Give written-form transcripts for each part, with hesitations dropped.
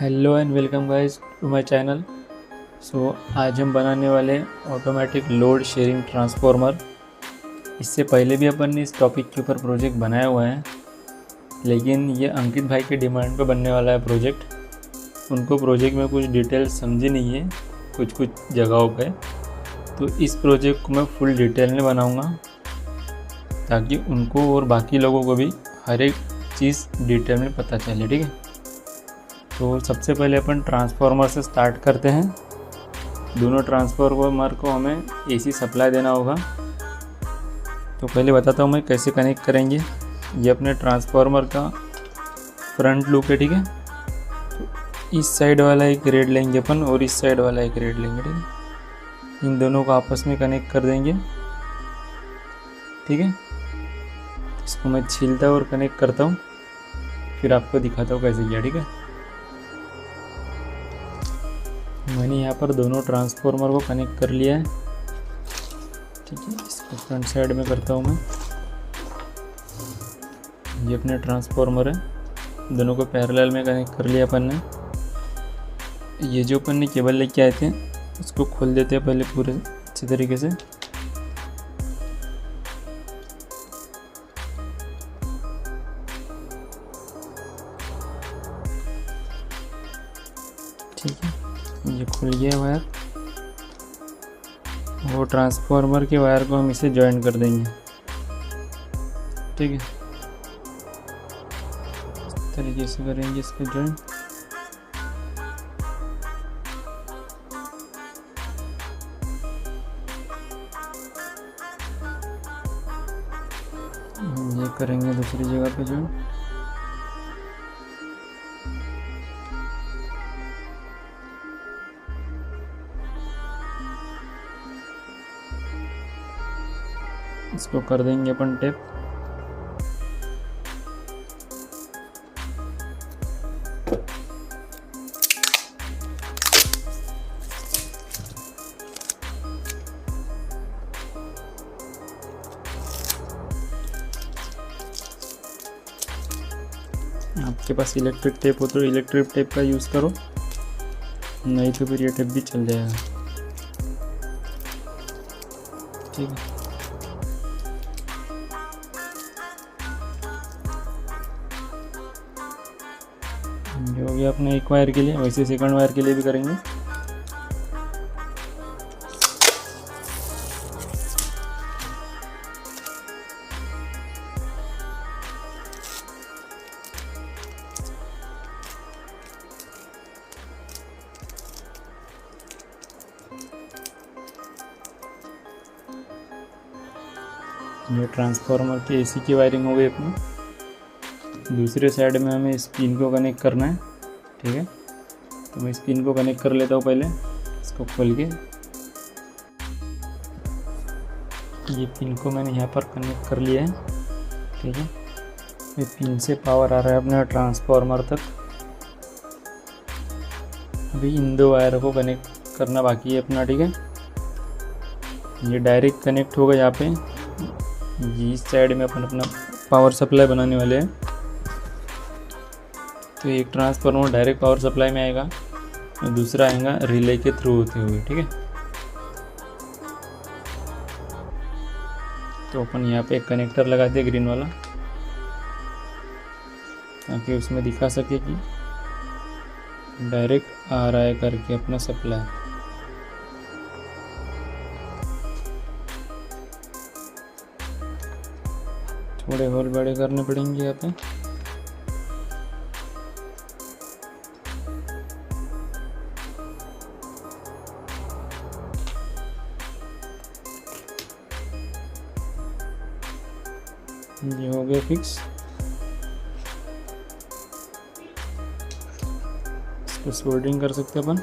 Hello and welcome guys to my channel. आज हम बनाने वाले ऑटोमेटिक लोड शेयरिंग ट्रांसफार्मर। इससे पहले भी अपन ने इस टॉपिक के ऊपर प्रोजेक्ट बनाया हुआ है, लेकिन ये अंकित भाई के डिमांड पे बनने वाला है प्रोजेक्ट। उनको प्रोजेक्ट में कुछ डिटेल्स समझी नहीं है कुछ जगहों पे, तो इस प्रोजेक्ट को मैं फुल डिटेल में बनाऊँगा ताकि उनको और बाकी लोगों को भी हर एक चीज़ डिटेल में पता चले। ठीक है, तो सबसे पहले अपन ट्रांसफार्मर से स्टार्ट करते हैं। दोनों ट्रांसफार्मर को हमें एसी सप्लाई देना होगा। तो पहले बताता हूँ मैं कैसे कनेक्ट करेंगे। ये अपने ट्रांसफार्मर का फ्रंट लूप है। ठीक है, तो इस साइड वाला एक रेड लेंगे अपन और इस साइड वाला एक रेड लेंगे। ठीक है, इन दोनों को आपस में कनेक्ट कर देंगे। ठीक है, इसको मैं छीलता और कनेक्ट करता हूँ, फिर आपको दिखाता हूँ कैसे किया। ठीक है, मैंने यहाँ पर दोनों ट्रांसफार्मर को कनेक्ट कर लिया है। ठीक है, इसको फ्रंट साइड में करता हूँ मैं। ये अपने ट्रांसफार्मर है, दोनों को पैरेलल में कनेक्ट कर लिया अपन ने। ये जो अपन ने केबल लेके आए थे उसको खोल देते हैं पहले पूरे अच्छे तरीके से। ठीक है, ये खुल गया वायर, वो ट्रांसफार्मर के वायर को हम इसे जॉइन कर देंगे। ठीक है, इस तरीके से करेंगे इसको जॉइन। ये करेंगे दूसरी जगह पे जॉइन। इसको कर देंगे अपन टेप। आपके पास इलेक्ट्रिक टेप हो तो इलेक्ट्रिक टेप का यूज़ करो, नहीं तो फिर ये टेप भी चल जाएगा। ठीक है, जो हो गया अपने एक वायर के लिए, वैसे सेकंड वायर के लिए भी करेंगे। ये ट्रांसफार्मर की एसी की वायरिंग हो गई अपनी। दूसरे साइड में हमें इस पिन को कनेक्ट करना है। ठीक है, तो मैं इस पिन को कनेक्ट कर लेता हूँ पहले, इसको खोल के। ये पिन को मैंने यहाँ पर कनेक्ट कर लिया है। ठीक है, ये पिन से पावर आ रहा है अपने ट्रांसफार्मर तक। अभी इन दो वायर को कनेक्ट करना बाकी है अपना। ठीक है, ये डायरेक्ट कनेक्ट होगा यहाँ पे। इस साइड में अपन अपना पावर सप्लाई बनाने वाले हैं, तो एक ट्रांसफार्मर डायरेक्ट पावर सप्लाई में आएगा और दूसरा आएगा रिले के थ्रू होते हुए। ठीक है, तो अपन यहाँ पे एक कनेक्टर लगाते हैं ग्रीन वाला, ताकि उसमें दिखा सके कि डायरेक्ट आ रहा है करके अपना सप्लाई। थोड़े होल बड़े करने पड़ेंगे यहाँ पे। ये हो गया फिक्स। इसको सोल्डरिंग कर सकते हैं अपन।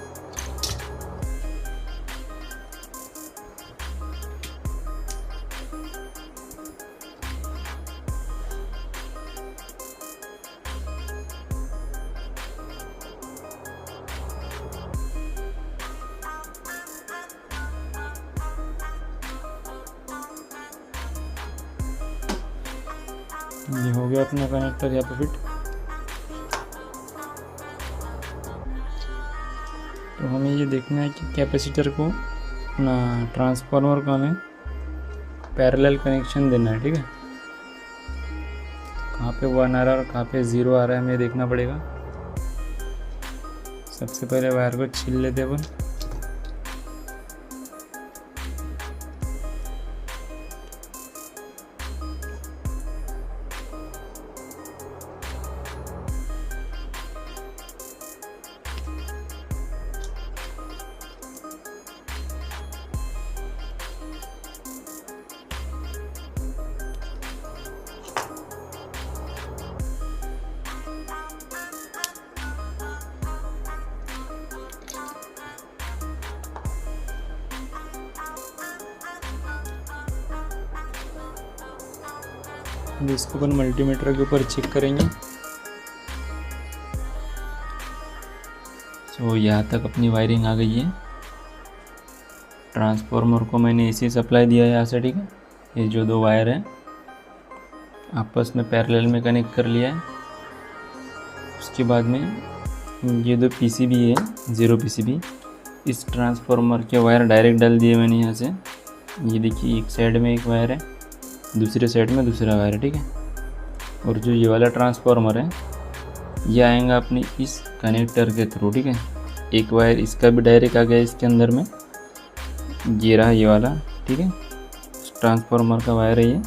ये हो गया अपना कनेक्टर यहाँ पे फिट। हमें ये देखना है कि कैपेसिटर को ना ट्रांसफार्मर को हमें पैरेलल कनेक्शन देना है। ठीक है, कहाँ पे 1 आ रहा है और कहाँ पे 0 आ रहा है हमें देखना पड़ेगा। सबसे पहले वायर को छील लेते हैं अपन। अब इसको अपन मल्टीमीटर के ऊपर चेक करेंगे। सो यहाँ तक अपनी वायरिंग आ गई है। ट्रांसफार्मर को मैंने एसी सप्लाई दिया है यहाँ से। ठीक है, ये जो 2 वायर हैं आपस में पैरेलल में कनेक्ट कर लिया है। उसके बाद में ये 2 पीसीबी है, 0 पीसीबी, इस ट्रांसफार्मर के वायर डायरेक्ट डाल दिए मैंने यहाँ से। ये देखिए, एक साइड में एक वायर है, दूसरे साइड में दूसरा वायर है। ठीक है, और जो ये वाला ट्रांसफार्मर है ये आएगा अपने इस कनेक्टर के थ्रू। ठीक है, एक वायर इसका भी डायरेक्ट आ गया इसके अंदर में, ये रहा ये वाला। ठीक है, ट्रांसफार्मर का वायर है ये,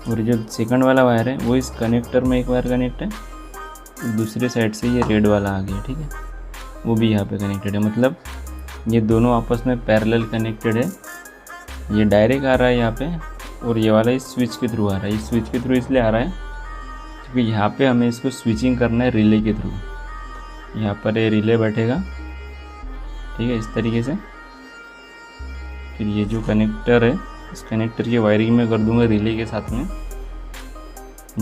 और जो सेकंड वाला वायर है वो इस कनेक्टर में एक वायर कनेक्ट है, दूसरे साइड से ये रेड वाला आ गया। ठीक है, वो भी यहाँ पे कनेक्टेड है। मतलब ये दोनों आपस में पैरेलल कनेक्टेड है। ये डायरेक्ट आ रहा है यहाँ पे, और ये वाला इस स्विच के थ्रू आ रहा है। इस स्विच के थ्रू इसलिए आ रहा है क्योंकि यहाँ पे हमें इसको स्विचिंग करना है रिले के थ्रू। यहाँ पर ये रिले बैठेगा। ठीक है, इस तरीके से। फिर ये जो कनेक्टर है, इस कनेक्टर की वायरिंग में कर दूंगा रिले के साथ में।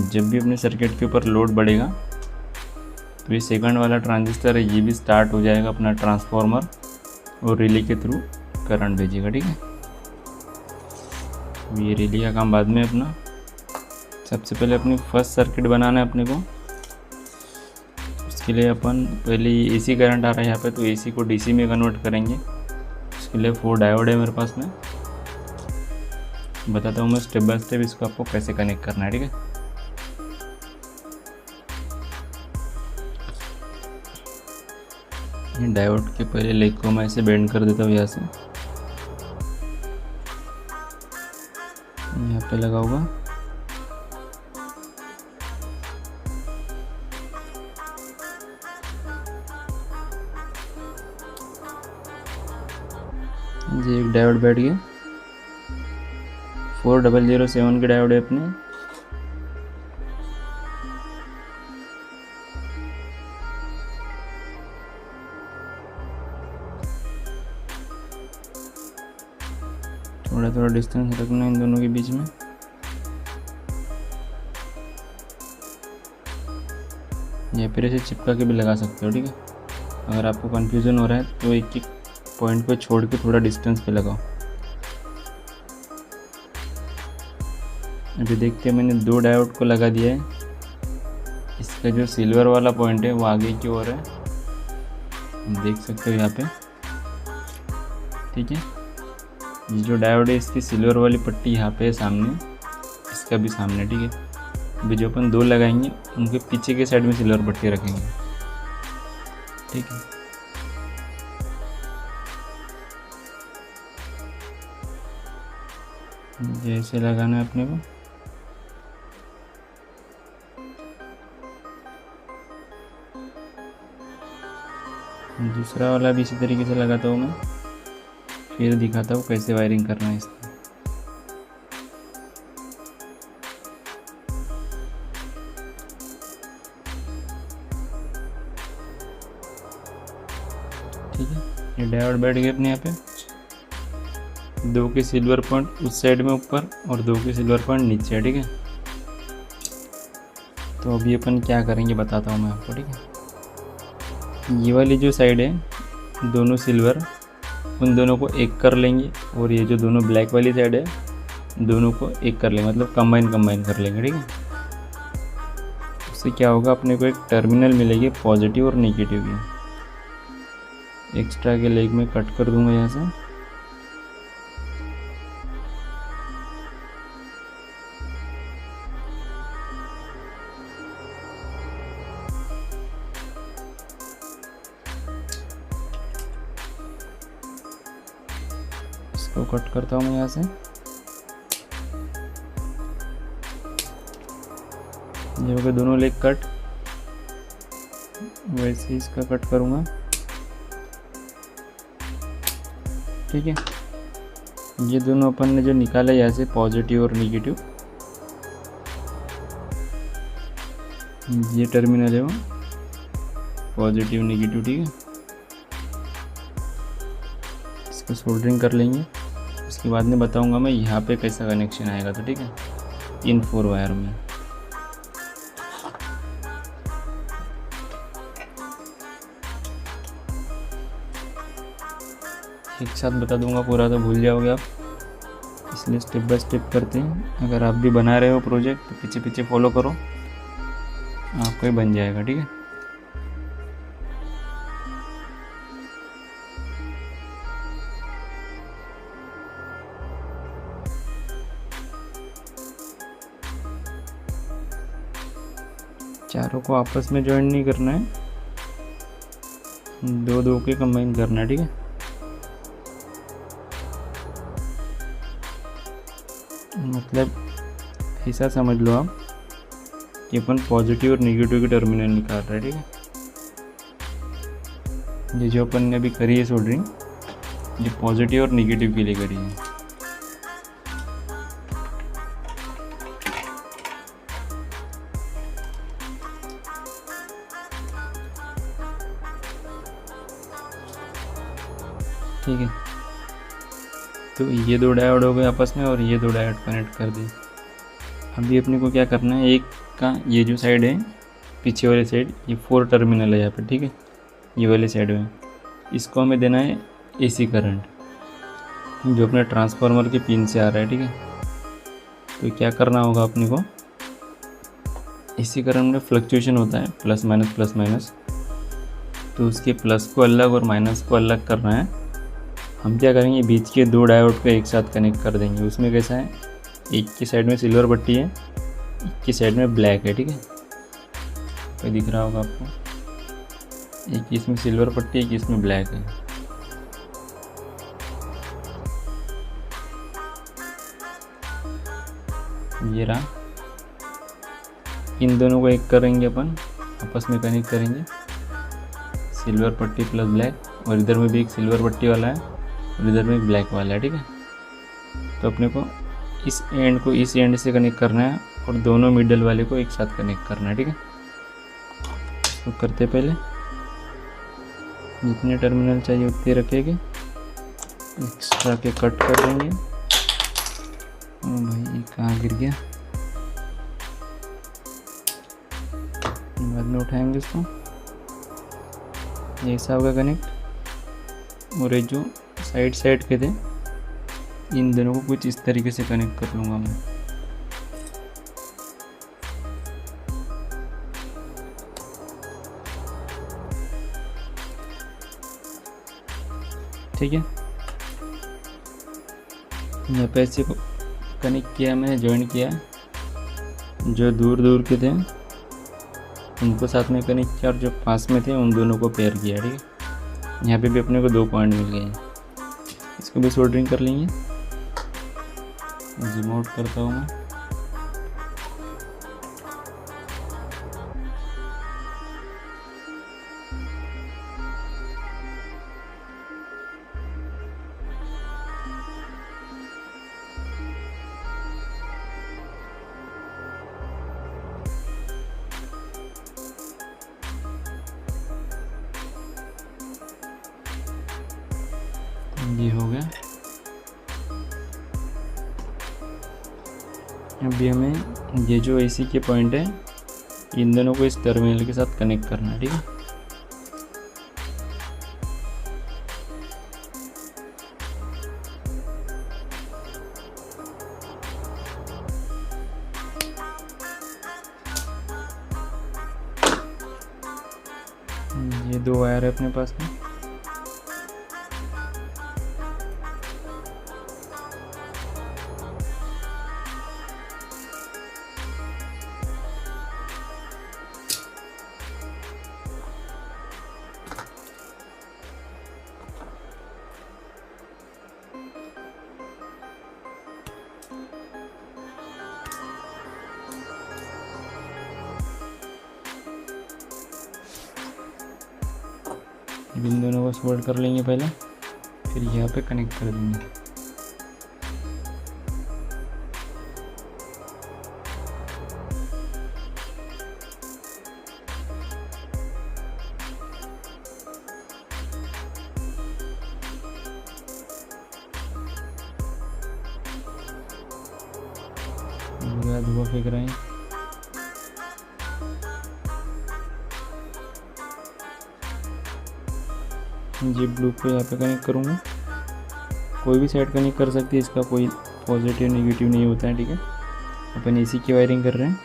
जब भी अपने सर्किट के ऊपर लोड बढ़ेगा तो ये सेकंड वाला ट्रांजिस्टर है, ये भी स्टार्ट हो जाएगा अपना ट्रांसफार्मर, और रिले के थ्रू करंट भेजेगा। ठीक है, ये रिले का काम बाद में अपना। सबसे पहले अपनी फर्स्ट सर्किट बनाना है अपने को। उसके लिए अपन पहले ये एसी करंट आ रहा है यहाँ पे, तो एसी को डीसी में कन्वर्ट करेंगे। उसके लिए 4 डायोड है मेरे पास में। बताता हूँ मैं स्टेप बाय स्टेप इसको आपको कैसे कनेक्ट करना है। ठीक है, ये डायोड के पहले लेग को मैं ऐसे बेंड कर देता हूँ यहाँ से, यहाँ पे लगा होगा। ये एक डायोड बैठ गया, 4007 के डायोड है अपने। थोड़ा थोड़ा डिस्टेंस रखना इन दोनों के बीच में। या फिर ऐसे चिपका के भी लगा सकते हो। ठीक है, अगर आपको कन्फ्यूज़न हो रहा है तो एक एक पॉइंट को छोड़ के थोड़ा डिस्टेंस पे लगाओ। अभी देखते हैं, मैंने 2 डायोड को लगा दिया है। इसका जो सिल्वर वाला पॉइंट है वो आगे की ओर है, देख सकते हो यहाँ पे। ठीक है, ये जो डायोड है इसकी सिल्वर वाली पट्टी यहाँ पे है सामने, इसका भी सामने। ठीक है, अभी जो अपन 2 लगाएंगे उनके पीछे के साइड में सिल्वर पट्टी रखेंगे। ठीक है, जैसे लगाना है अपने को। दूसरा वाला भी इसी तरीके से लगाता हूँ मैं, फिर दिखाता हूँ कैसे वायरिंग करना है इसका। ठीक है, ये डायोड बैठ गए अपने यहाँ पे। 2 के सिल्वर पॉइंट उस साइड में ऊपर और 2 के सिल्वर पॉइंट नीचे है। ठीक है, तो अभी अपन क्या करेंगे बताता हूँ मैं आपको। ठीक है, ये वाली जो साइड है दोनों सिल्वर, उन दोनों को एक कर लेंगे, और ये जो दोनों ब्लैक वाली साइड है दोनों को एक कर लेंगे, मतलब कंबाइन कर लेंगे। ठीक है, उससे क्या होगा, अपने को एक टर्मिनल मिलेगी पॉजिटिव और नेगेटिव की। एक्स्ट्रा के लेग में कट कर दूंगा यहाँ से। इसको कट करता हूँ मैं यहाँ से। ये हो गए दोनों लेग कट। वैसे इसका कट करूँगा, ठीक है। ये दोनों अपन ने जो निकाला यहाँ से पॉजिटिव और निगेटिव, ये टर्मिनल है वो पॉजिटिव निगेटिव, ठीक है। इसको सोल्डरिंग कर लेंगे, उसके बाद में बताऊंगा मैं यहाँ पे कैसा कनेक्शन आएगा, तो ठीक है। इन 4 वायर में एक साथ बता दूंगा, पूरा तो भूल जाओगे आप, इसलिए स्टेप बाय स्टेप करते हैं। अगर आप भी बना रहे हो प्रोजेक्ट तो पीछे पीछे फॉलो करो, आपको ही बन जाएगा, ठीक है। चारों को आपस में ज्वाइन नहीं करना है, दो दो के कंबाइन करना है, ठीक है। मतलब ऐसा समझ लो आप कि अपन पॉजिटिव और नेगेटिव की टर्मिनल निकाल रहे हैं, ठीक है। ये जो अपन ने अभी करी है सोल्डरिंग, ये पॉजिटिव और नेगेटिव के लिए करी है। ठीक है, तो ये दो डायोड हो गए आपस में और ये दो डायोड कनेक्ट कर दिए। अभी अपने को क्या करना है, एक का ये जो साइड है पीछे वाली साइड, ये 4 टर्मिनल है यहाँ पे, ठीक है। ये वाली साइड में इसको हमें देना है एसी करंट, जो अपने ट्रांसफार्मर के पिन से आ रहा है, ठीक है। तो क्या करना होगा अपने को, एसी करंट में फ्लक्चुएशन होता है प्लस माइनस, तो उसके प्लस को अलग और माइनस को अलग करना है। हम क्या करेंगे, बीच के दो डायोड को एक साथ कनेक्ट कर देंगे। उसमें कैसा है, एक की साइड में सिल्वर पट्टी है, एक की साइड में ब्लैक है, ठीक है। तो दिख रहा होगा आपको, एक इसमें सिल्वर पट्टी, एक इसमें ब्लैक है। ये रहा, इन दोनों को एक करेंगे अपन, आपस में कनेक्ट करेंगे, सिल्वर पट्टी प्लस ब्लैक, और इधर में भी एक सिल्वर पट्टी वाला है और इधर में एक ब्लैक वाला है, ठीक है। तो अपने को इस एंड को इस एंड से कनेक्ट करना है और दोनों मिडल वाले को एक साथ कनेक्ट करना है, ठीक है। तो करते पहले जितने टर्मिनल चाहिए उतने रखेंगे, एक्स्ट्रा के कट कर देंगे। ओ भाई ये कहाँ गिर गया, बाद में उठाएंगे इसको। ये ऐसा होगा कनेक्ट, और ये जो साइड के थे इन दोनों को कुछ इस तरीके से कनेक्ट कर लूँगा मैं। ठीक है, यहाँ पे ऐसे को कनेक्ट किया, मैंने ज्वाइन किया। जो दूर दूर के थे उनको साथ में कनेक्ट किया और जो पास में थे उन दोनों को पेयर किया, ठीक है। यहाँ पे भी अपने को 2 पॉइंट मिल गए हैं, इसको भी सोल्डरिंग कर लेंगे। जूम आउट करता हूँ मैं। ये हो गया। अभी हमें ये जो एसी के पॉइंट है इन दोनों को इस टर्मिनल के साथ कनेक्ट करना है, ठीक है। ये 2 वायर है अपने पास में, इन दोनों को सोल्ड कर लेंगे पहले, फिर यहाँ पे कनेक्ट कर देंगे। धुआं फेंक रहे हैं। जी ब्लू को यहाँ पे कनेक्ट करूँगा। कोई भी साइड कनेक्ट कर सकती है, इसका कोई पॉजिटिव नेगेटिव नहीं होता है, ठीक है। अपन एसी की वायरिंग कर रहे हैं,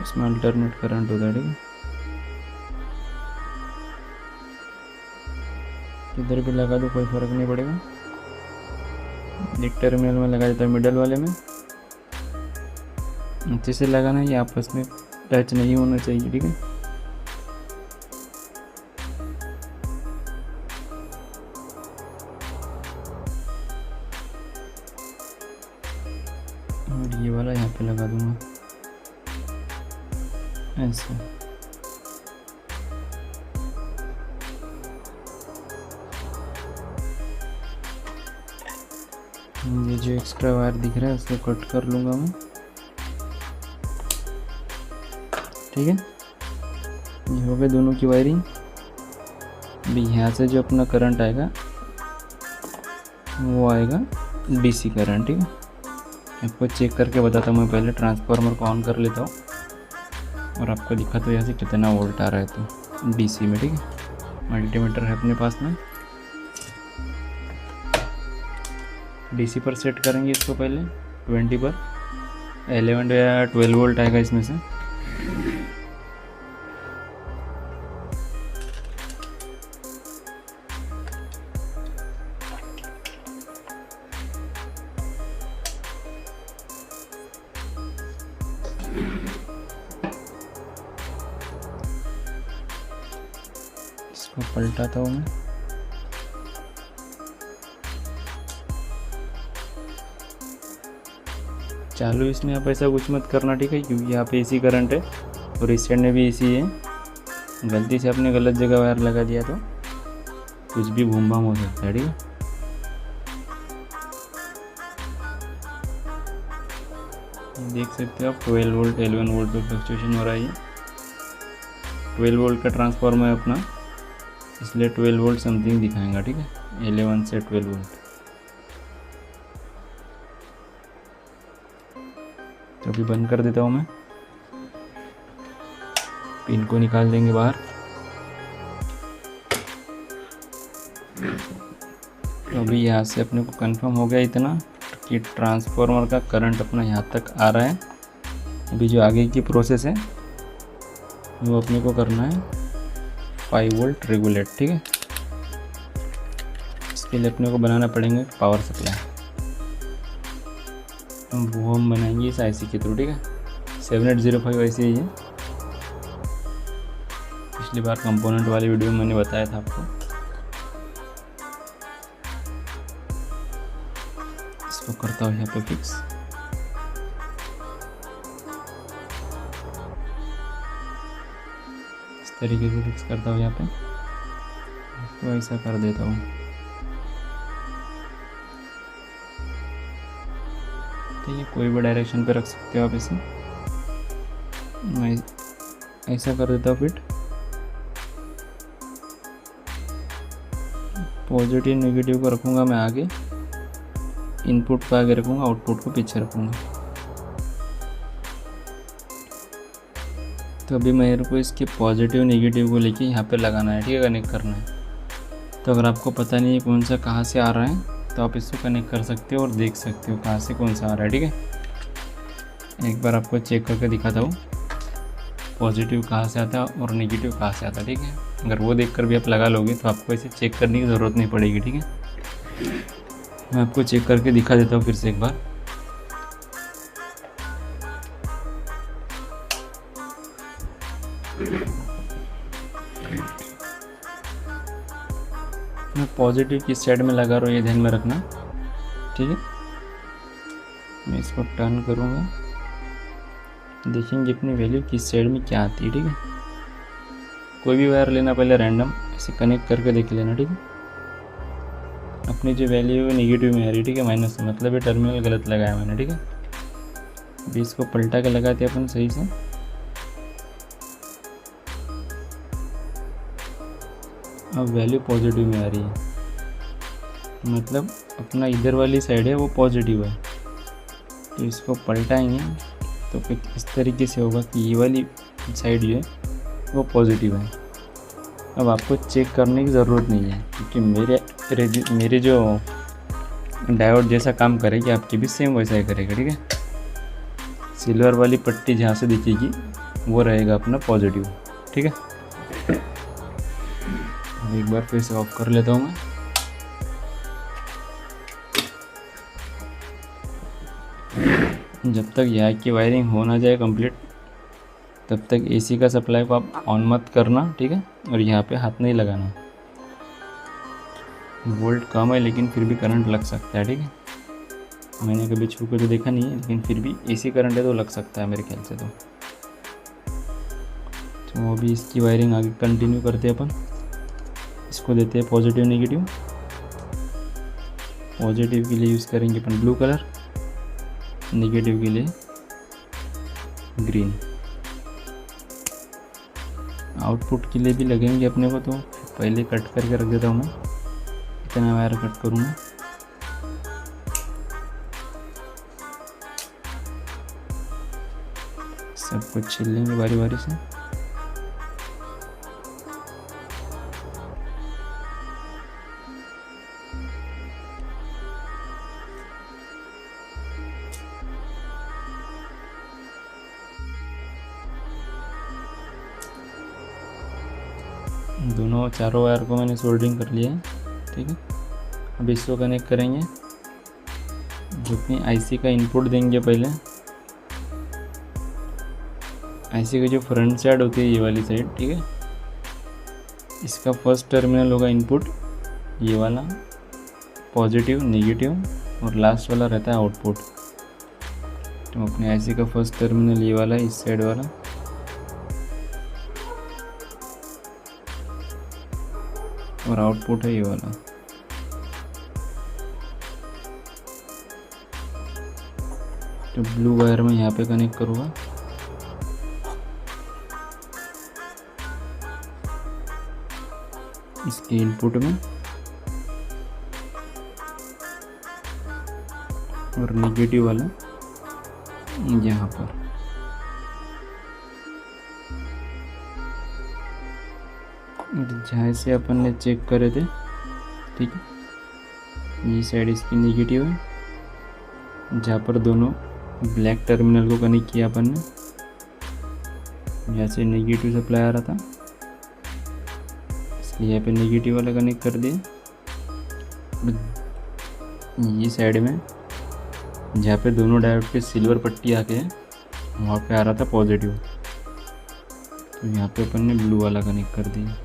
इसमें अल्टरनेट करंट होता है, ठीक है। इधर भी लगा दो, कोई फ़र्क नहीं पड़ेगा। एक टर्मिनल में लगा देता है, मिडल वाले में अच्छे से लगाना है, ये आपस में टच नहीं होना चाहिए, ठीक है। और ये वाला यहाँ पे लगा दूंगा ऐसे। ये जो एक्स्ट्रा वायर दिख रहा है उसको कट कर लूँगा मैं, ठीक है। ये हो गए दोनों की वायरिंग। अभी यहाँ से जो अपना करंट आएगा वो आएगा डीसी करंट, ठीक है। आपको चेक करके बताता हूँ मैं, पहले ट्रांसफार्मर को ऑन कर लेता हूँ और आपको दिखा तो यहाँ से कितना वोल्ट आ रहा है तो डीसी में, ठीक है। मल्टीमीटर है अपने पास में, डीसी पर सेट करेंगे इसको पहले 20 पर। 11 या 12 वोल्ट आएगा इसमें से। इसको पलटाता हूँ मैं। चालू इसमें आप ऐसा कुछ मत करना, ठीक है, क्योंकि यहाँ पे एसी करंट है और इस साइड में भी एसी है। गलती से आपने गलत जगह वायर लगा दिया तो कुछ भी बूम बाम हो सकता है, ठीक है। देख सकते हो आप 12 वोल्ट 11 वोल्ट पर फ्लक्चुएशन हो रहा है। 12 वोल्ट का ट्रांसफार्मर है अपना, इसलिए 12 वोल्ट समथिंग दिखाएगा, ठीक है। 11 से 12 वोल्ट। तो अभी बंद कर देता हूँ मैं, पिन को निकाल देंगे बाहर। तो अभी यहाँ से अपने को कंफर्म हो गया इतना कि ट्रांसफार्मर का करंट अपना यहाँ तक आ रहा है। अभी जो आगे की प्रोसेस है वो अपने को करना है 5 वोल्ट रेगुलेट, ठीक है। इसके लिए अपने को बनाना पड़ेगा पावर सप्लाई। वो हम बनाएंगे इस आईसी के थ्रू, ठीक है। 7805 आईसी है ये। पिछली बार कंपोनेंट वाली वीडियो में मैंने बताया था आपको। इसको करता हूँ यहाँ पे फिक्स। इस तरीके से फिक्स करता हूँ यहाँ पे, इसको ऐसा कर देता हूँ। ठीक है, कोई भी डायरेक्शन पे रख सकते हो आप इसे। मैं ऐसा कर देता हूँ फिट। पॉजिटिव नेगेटिव को रखूँगा मैं आगे, इनपुट को आगे रखूँगा, आउटपुट को पीछे रखूँगा। तो अभी मेरे को इसके पॉजिटिव नेगेटिव को लेके यहाँ पे लगाना है, ठीक है, कनेक्ट करना है। तो अगर आपको पता नहीं है कौन सा कहाँ से आ रहा है तो आप इसको कनेक्ट कर सकते हो और देख सकते हो कहाँ से कौन सा आ रहा है, ठीक है। एक बार आपको चेक करके दिखाता हूँ पॉजिटिव कहाँ से आता है और नेगेटिव कहाँ से आता है, ठीक है। अगर वो देखकर भी आप लगा लोगे तो आपको इसे चेक करने की ज़रूरत नहीं पड़ेगी, ठीक है। मैं आपको चेक करके दिखा देता हूँ फिर से एक बार। मैं पॉजिटिव किस साइड में लगा रहा हूँ ये ध्यान में रखना, ठीक है। मैं इसको टर्न करूँगा, देखेंगे अपनी वैल्यू किस साइड में क्या आती है, ठीक है। कोई भी वायर लेना पहले रैंडम, इसे कनेक्ट करके देख लेना, ठीक है। अपनी जो वैल्यू है नेगेटिव में आ रही है, ठीक है, माइनस से, मतलब ये टर्मिनल गलत लगाया मैंने, ठीक है। अभी इसको पलटा के लगाते अपन सही से। अब वैल्यू पॉजिटिव में आ रही है, मतलब अपना इधर वाली साइड है वो पॉजिटिव है। तो इसको पलटाएंगे तो कुछ इस तरीके से होगा कि ये वाली साइड जो है वो पॉजिटिव है। अब आपको चेक करने की ज़रूरत नहीं है, क्योंकि मेरे जो डायोड जैसा काम करेगी आपकी भी सेम वैसा ही करेगा, ठीक है। सिल्वर वाली पट्टी जहाँ से दिखेगी वो रहेगा अपना पॉजिटिव, ठीक है। अब एक बार फिर से ऑफ कर लेता हूँ मैं। जब तक यहाँ की वायरिंग हो ना जाए कंप्लीट, तब तक एसी का सप्लाई को आप ऑन मत करना, ठीक है। और यहाँ पे हाथ नहीं लगाना। वोल्ट कम है लेकिन फिर भी करंट लग सकता है, ठीक है। मैंने कभी छू के तो देखा नहीं है, लेकिन फिर भी एसी करंट है तो लग सकता है मेरे ख्याल से। तो अभी इसकी वायरिंग आगे कंटिन्यू करते हैं अपन। इसको देते हैं पॉजिटिव नेगेटिव। पॉजिटिव के लिए यूज़ करेंगे अपन ब्लू कलर, नेगेटिव के लिए ग्रीन। आउटपुट के लिए भी लगेंगे अपने को, तो पहले कट करके रख देता हूँ मैं। इतना वायर कट करूँगा। सब कुछ छील लेंगे बारी बारी से। दोनों चारों वायर को मैंने सोल्डरिंग कर लिया है, ठीक है। अब इसको कनेक्ट करेंगे। जो अपनी आईसी का इनपुट देंगे पहले, आईसी का जो फ्रंट साइड होती है ये वाली साइड, ठीक है। इसका फर्स्ट टर्मिनल होगा इनपुट, ये वाला पॉजिटिव नेगेटिव, और लास्ट वाला रहता है आउटपुट। तो अपने आईसी का फर्स्ट टर्मिनल ये वाला, इस साइड वाला, और आउटपुट है ये वाला। तो ब्लू वायर में यहाँ पे कनेक्ट करूँगा। इसके इनपुट में, और नेगेटिव वाला यहाँ पर। जहाँ से अपन ने चेक करे थे, ठीक है, ये साइड इसकी नेगेटिव है। जहाँ पर दोनों ब्लैक टर्मिनल को कनेक्ट किया अपन ने, यहाँ से नेगेटिव सप्लाई आ रहा था, इसलिए यहाँ पे नेगेटिव वाला कनेक्ट कर दिया। ये साइड में जहाँ पे दोनों डायोड पे सिल्वर पट्टी आके है, वहाँ पे आ रहा था पॉजिटिव, तो यहाँ पे अपन ने ब्लू वाला कनेक्ट कर दिया।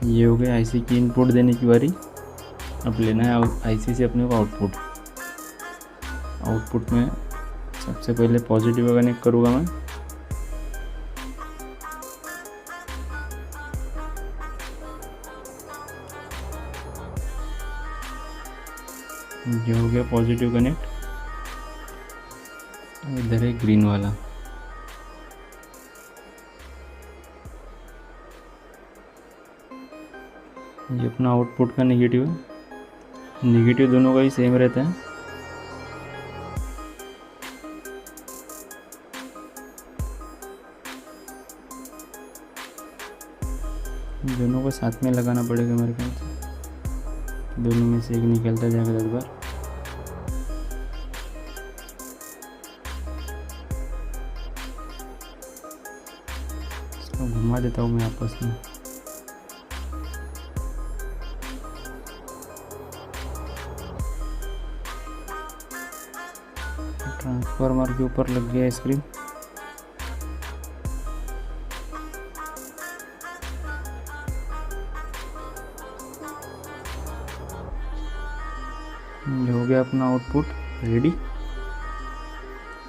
ये हो गया आईसी की इनपुट देने की बारी। अब लेना है आईसी से अपने को आउटपुट। आउटपुट में सबसे पहले पॉजिटिव कनेक्ट करूँगा मैं। ये हो गया पॉजिटिव कनेक्ट। इधर है ग्रीन वाला। ये अपना आउटपुट का नेगेटिव है। नेगेटिव दोनों का ही सेम रहता है। दोनों को साथ में लगाना पड़ेगा मेरे ख्याल से, दोनों में से एक निकलता जाएगा 10 बार। इसको घुमा देता हूँ मैं आपस में। ट्रांसफार्मर के ऊपर लग गया स्क्रीन। ये हो गया अपना आउटपुट रेडी।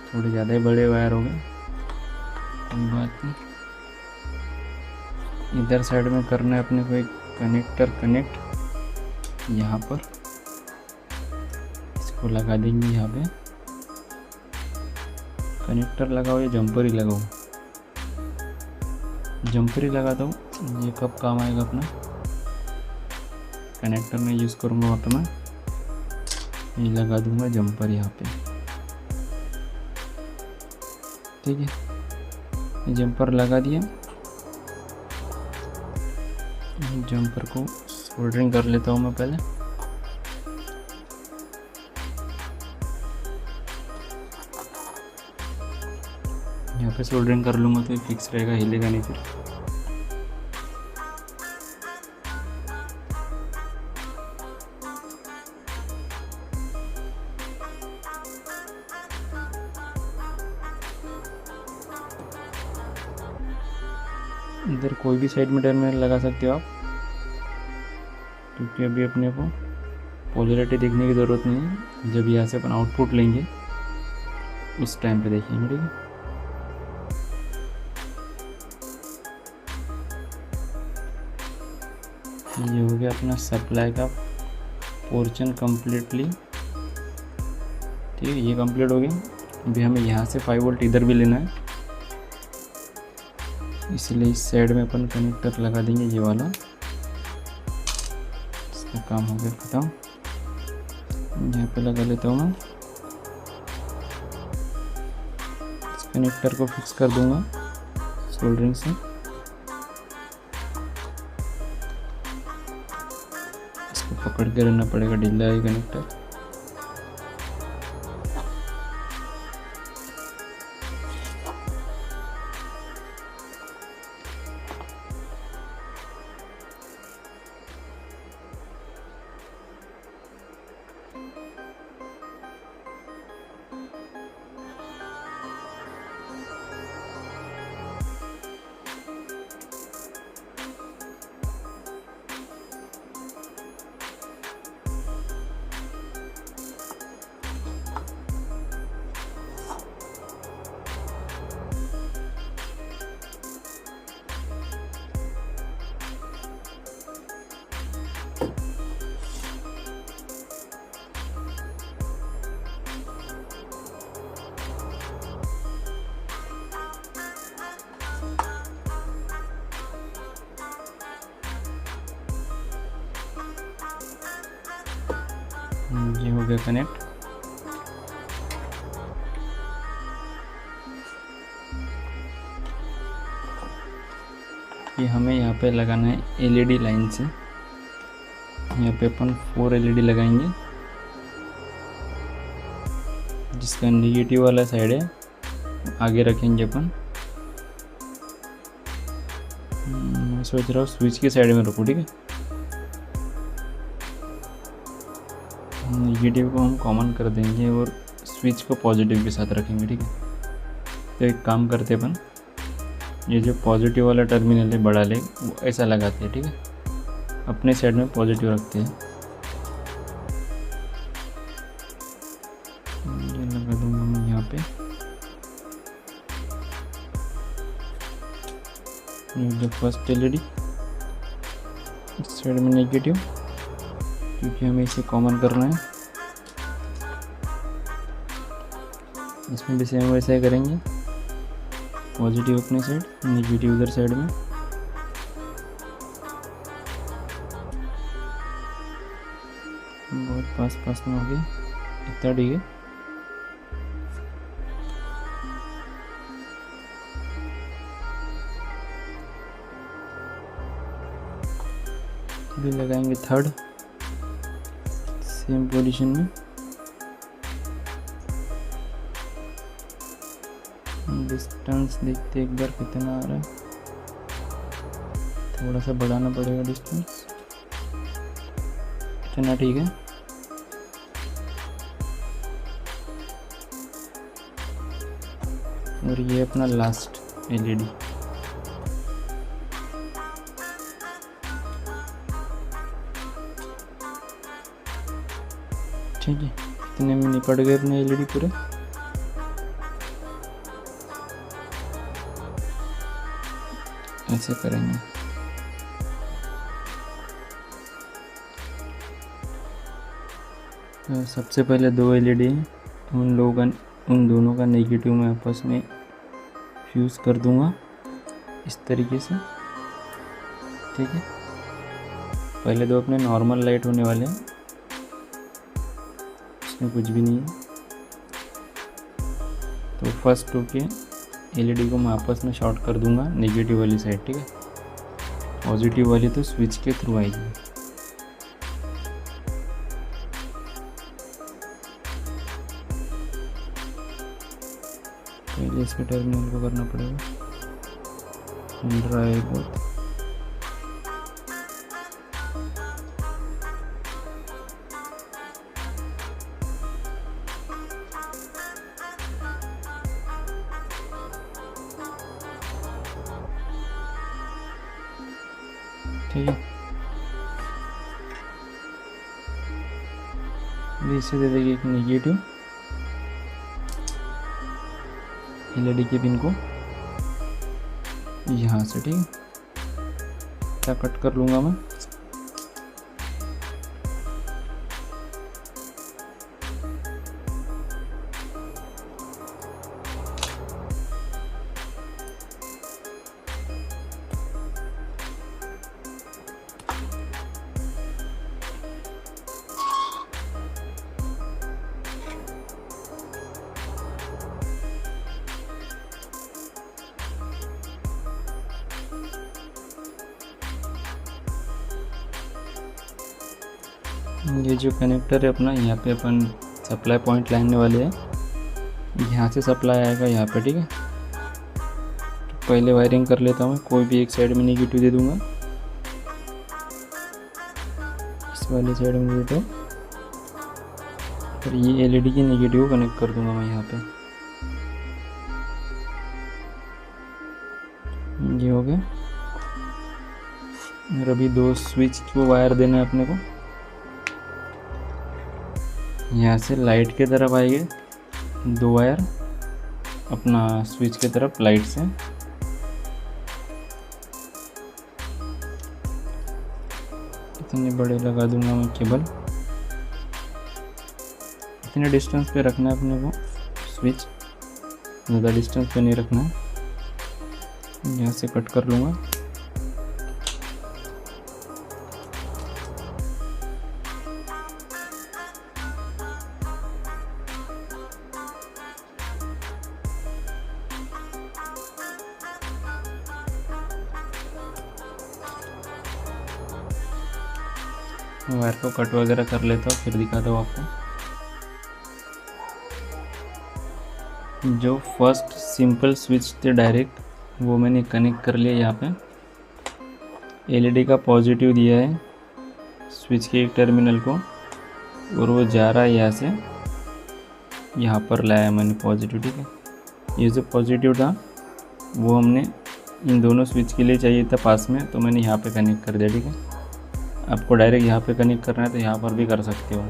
थोड़े ज़्यादा ही बड़े वायर हो गए, कोई बात नहीं। इधर साइड में करना है अपने को एक कनेक्टर कनेक्ट यहाँ पर, इसको लगा देंगे यहाँ पे। कनेक्टर लगाओ या जंपर ही लगाओ, जंपर ही लगाता हूँ। ये कब काम आएगा अपना, कनेक्टर में यूज़ करूँगा वहाँ पे मैं ये लगा दूँगा जंपर यहाँ पे, ठीक है। ये जंपर लगा दिया, जंपर को सोल्डरिंग कर लेता हूँ मैं पहले। यहाँ पे सोल्डरिंग कर लूँगा तो ये फिक्स रहेगा, हिलेगा नहीं फिर। इधर कोई भी साइड में टर्मिनल लगा सकते हो आप, क्योंकि अभी अपने को पोलैरिटी देखने की ज़रूरत नहीं है। जब यहाँ से अपन आउटपुट लेंगे उस टाइम पे देखेंगे, ठीक है। ये हो गया अपना सप्लाई का पोर्शन कम्प्लीटली, ठीक है। ये कंप्लीट हो गया। अभी हमें यहाँ से 5 वोल्ट इधर भी लेना है, इसलिए इस साइड में अपन कनेक्टर लगा देंगे ये वाला। इसका काम हो गया खत्म। यहाँ पे लगा लेता हूँ मैं, इस कनेक्टर को फिक्स कर दूंगा सोल्डरिंग से। इसको पकड़ के रहना पड़ेगा, ढीला है कनेक्टर। ये हो गया कनेक्ट। ये हमें यहाँ पे लगाना है एलईडी लाइन से। यहाँ पे अपन 4 एलईडी लगाएंगे, जिसका नेगेटिव वाला साइड है आगे रखेंगे अपन। मैं सोच रहा हूँ स्विच की साइड में रखूँ, ठीक है। नेगेटिव को हम कॉमन कर देंगे और स्विच को पॉजिटिव के साथ रखेंगे, ठीक है। तो एक काम करते अपन, ये जो पॉजिटिव वाला टर्मिनल है बड़ा लेग, वो ऐसा लगाते हैं, ठीक है। अपने साइड में पॉजिटिव रखते हैं। ये लगा दूंगा मैं यहाँ पे। ये जो फर्स्ट एलईडी, इस साइड में नेगेटिव, क्योंकि हमें इसे कॉमन करना है। इसमें भी सेम वैसे ही करेंगे, पॉजिटिव अपने साइड, नेगेटिव उधर साइड में। बहुत पास में हो गया, इतना ठीक है। अभी लगाएंगे थर्ड, सेम पोजीशन में। डिस्टेंस देखते एक बार कितना आ रहा है, थोड़ा सा बढ़ाना पड़ेगा डिस्टेंस। इतना ठीक है। और ये अपना लास्ट एलईडी, ठीक है। इतने में निपट गए अपने एलईडी पूरे। ऐसे करेंगे। तो सबसे पहले दो एलईडी उन दोनों का नेगेटिव मैं आपस में फ्यूज़ कर दूंगा इस तरीके से। ठीक है, पहले दो अपने नॉर्मल लाइट होने वाले हैं, इसमें कुछ भी नहीं है। तो फर्स्ट टू के एलईडी को मैं आपस में शॉर्ट कर दूंगा नेगेटिव वाली साइड। ठीक है, पॉजिटिव वाली तो स्विच के थ्रू आएगी। पहले इसके टर्मिनल को करना पड़ेगा, खुल रहा है बहुत। ठीक है, इसे दे देंगे एक नेगेटिव एलईडी के पिन को यहाँ से। ठीक है, क्या कट कर लूँगा मैं। ये जो कनेक्टर है अपना, यहाँ पे अपन सप्लाई पॉइंट लाने वाले हैं। यहाँ से सप्लाई आएगा यहाँ पे। ठीक है, तो पहले वायरिंग कर लेता हूँ। कोई भी एक साइड में नेगेटिव दे दूँगा, इस वाले साइड में दे दो, फिर ये एलईडी की नेगेटिव को कनेक्ट कर दूँगा मैं यहाँ पे। ये हो गया। और अभी दो स्विच को वायर देना है अपने को। यहाँ से लाइट की तरफ आएंगे दो वायर, अपना स्विच की तरफ लाइट से। इतने बड़े लगा दूंगा मैं केबल। इतने डिस्टेंस पे रखना है अपने को स्विच, ज़्यादा डिस्टेंस पे नहीं रखना है। यहाँ से कट कर लूँगा। वायर को कट वगैरह कर लेता हूँ, फिर दिखाता हूँ आपको। जो फर्स्ट सिंपल स्विच थे डायरेक्ट, वो मैंने कनेक्ट कर लिया यहाँ पे। एलईडी का पॉजिटिव दिया है स्विच के एक टर्मिनल को, और वो जा रहा है यहाँ से यहाँ पर लाया मैंने पॉजिटिव। ठीक है, ये जो पॉजिटिव था वो हमने इन दोनों स्विच के लिए चाहिए था पास में, तो मैंने यहाँ पे कनेक्ट कर दिया। ठीक है, आपको डायरेक्ट यहाँ पे कनेक्ट करना है तो यहाँ पर भी कर सकते हो।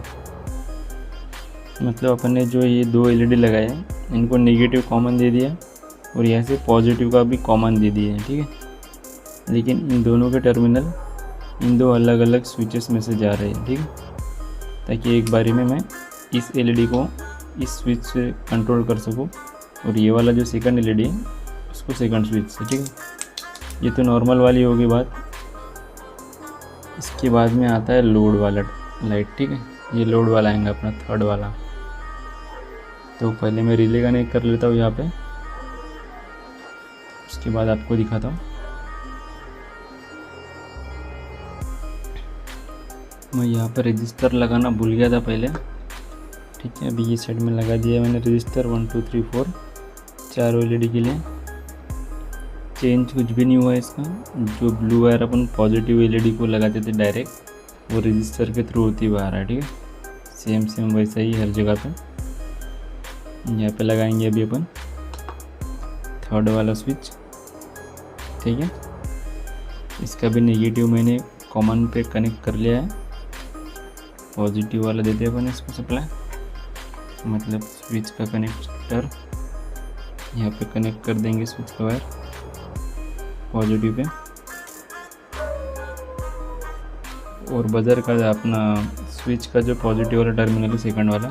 मतलब अपन ने जो ये दो एलईडी लगाए हैं, इनको नेगेटिव कॉमन दे दिया और यहाँ से पॉजिटिव का भी कॉमन दे दिया है। ठीक है, लेकिन इन दोनों के टर्मिनल इन दो अलग अलग स्विचेस में से जा रहे हैं। ठीक है, ताकि एक बारी में मैं इस एलईडी को इस स्विच से कंट्रोल कर सकूँ, और ये वाला जो सेकंड एलईडी है उसको सेकंड स्विच से। ठीक है, ये तो नॉर्मल वाली होगी बात। इसके बाद में आता है लोड वाला लाइट। ठीक है, ये लोड वाला आएगा अपना थर्ड वाला। तो पहले मैं रिले कनेक्ट कर लेता हूँ यहाँ पे, उसके बाद आपको दिखाता हूँ। मैं यहाँ पर रजिस्टर लगाना भूल गया था पहले। ठीक है, अभी ये साइड में लगा दिया मैंने रजिस्टर 1 2 3 4 चारों एलईडी के लिए। चेंज कुछ भी नहीं हुआ है इसका। जो ब्लू वायर अपन पॉजिटिव एलईडी को लगाते थे डायरेक्ट, वो रजिस्टर के थ्रू होती बाहर है। ठीक है, सेम वैसा ही हर जगह पे। यहाँ पे लगाएंगे अभी अपन थर्ड वाला स्विच। ठीक है, इसका भी नेगेटिव मैंने कॉमन पे कनेक्ट कर लिया है। पॉजिटिव वाला देते हैं अपन इसको सप्लाई, मतलब स्विच का कनेक्टर यहाँ पे कनेक्ट कर देंगे स्विच का वायर पॉजिटिव पे। और बजर का अपना स्विच का जो पॉजिटिव वाला टर्मिनल है सेकंड वाला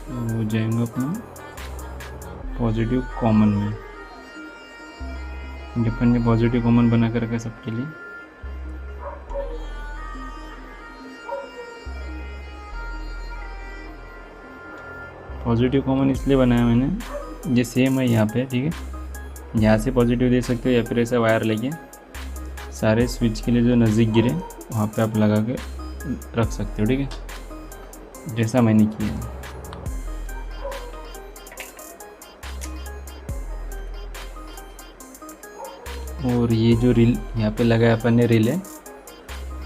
वो जाएंगे अपना पॉजिटिव कॉमन में। अपन ने पॉजिटिव कॉमन बना कर रखा सबके लिए। पॉजिटिव कॉमन इसलिए बनाया मैंने, ये सेम है यहाँ पे, ठीक है। यहाँ से पॉजिटिव दे सकते हो या फिर ऐसा वायर लेके सारे स्विच के लिए जो नज़दीक गिरे वहाँ पे आप लगा के रख सकते हो, ठीक है, जैसा मैंने किया। और ये जो रील यहाँ पे लगाया अपन ने रिले,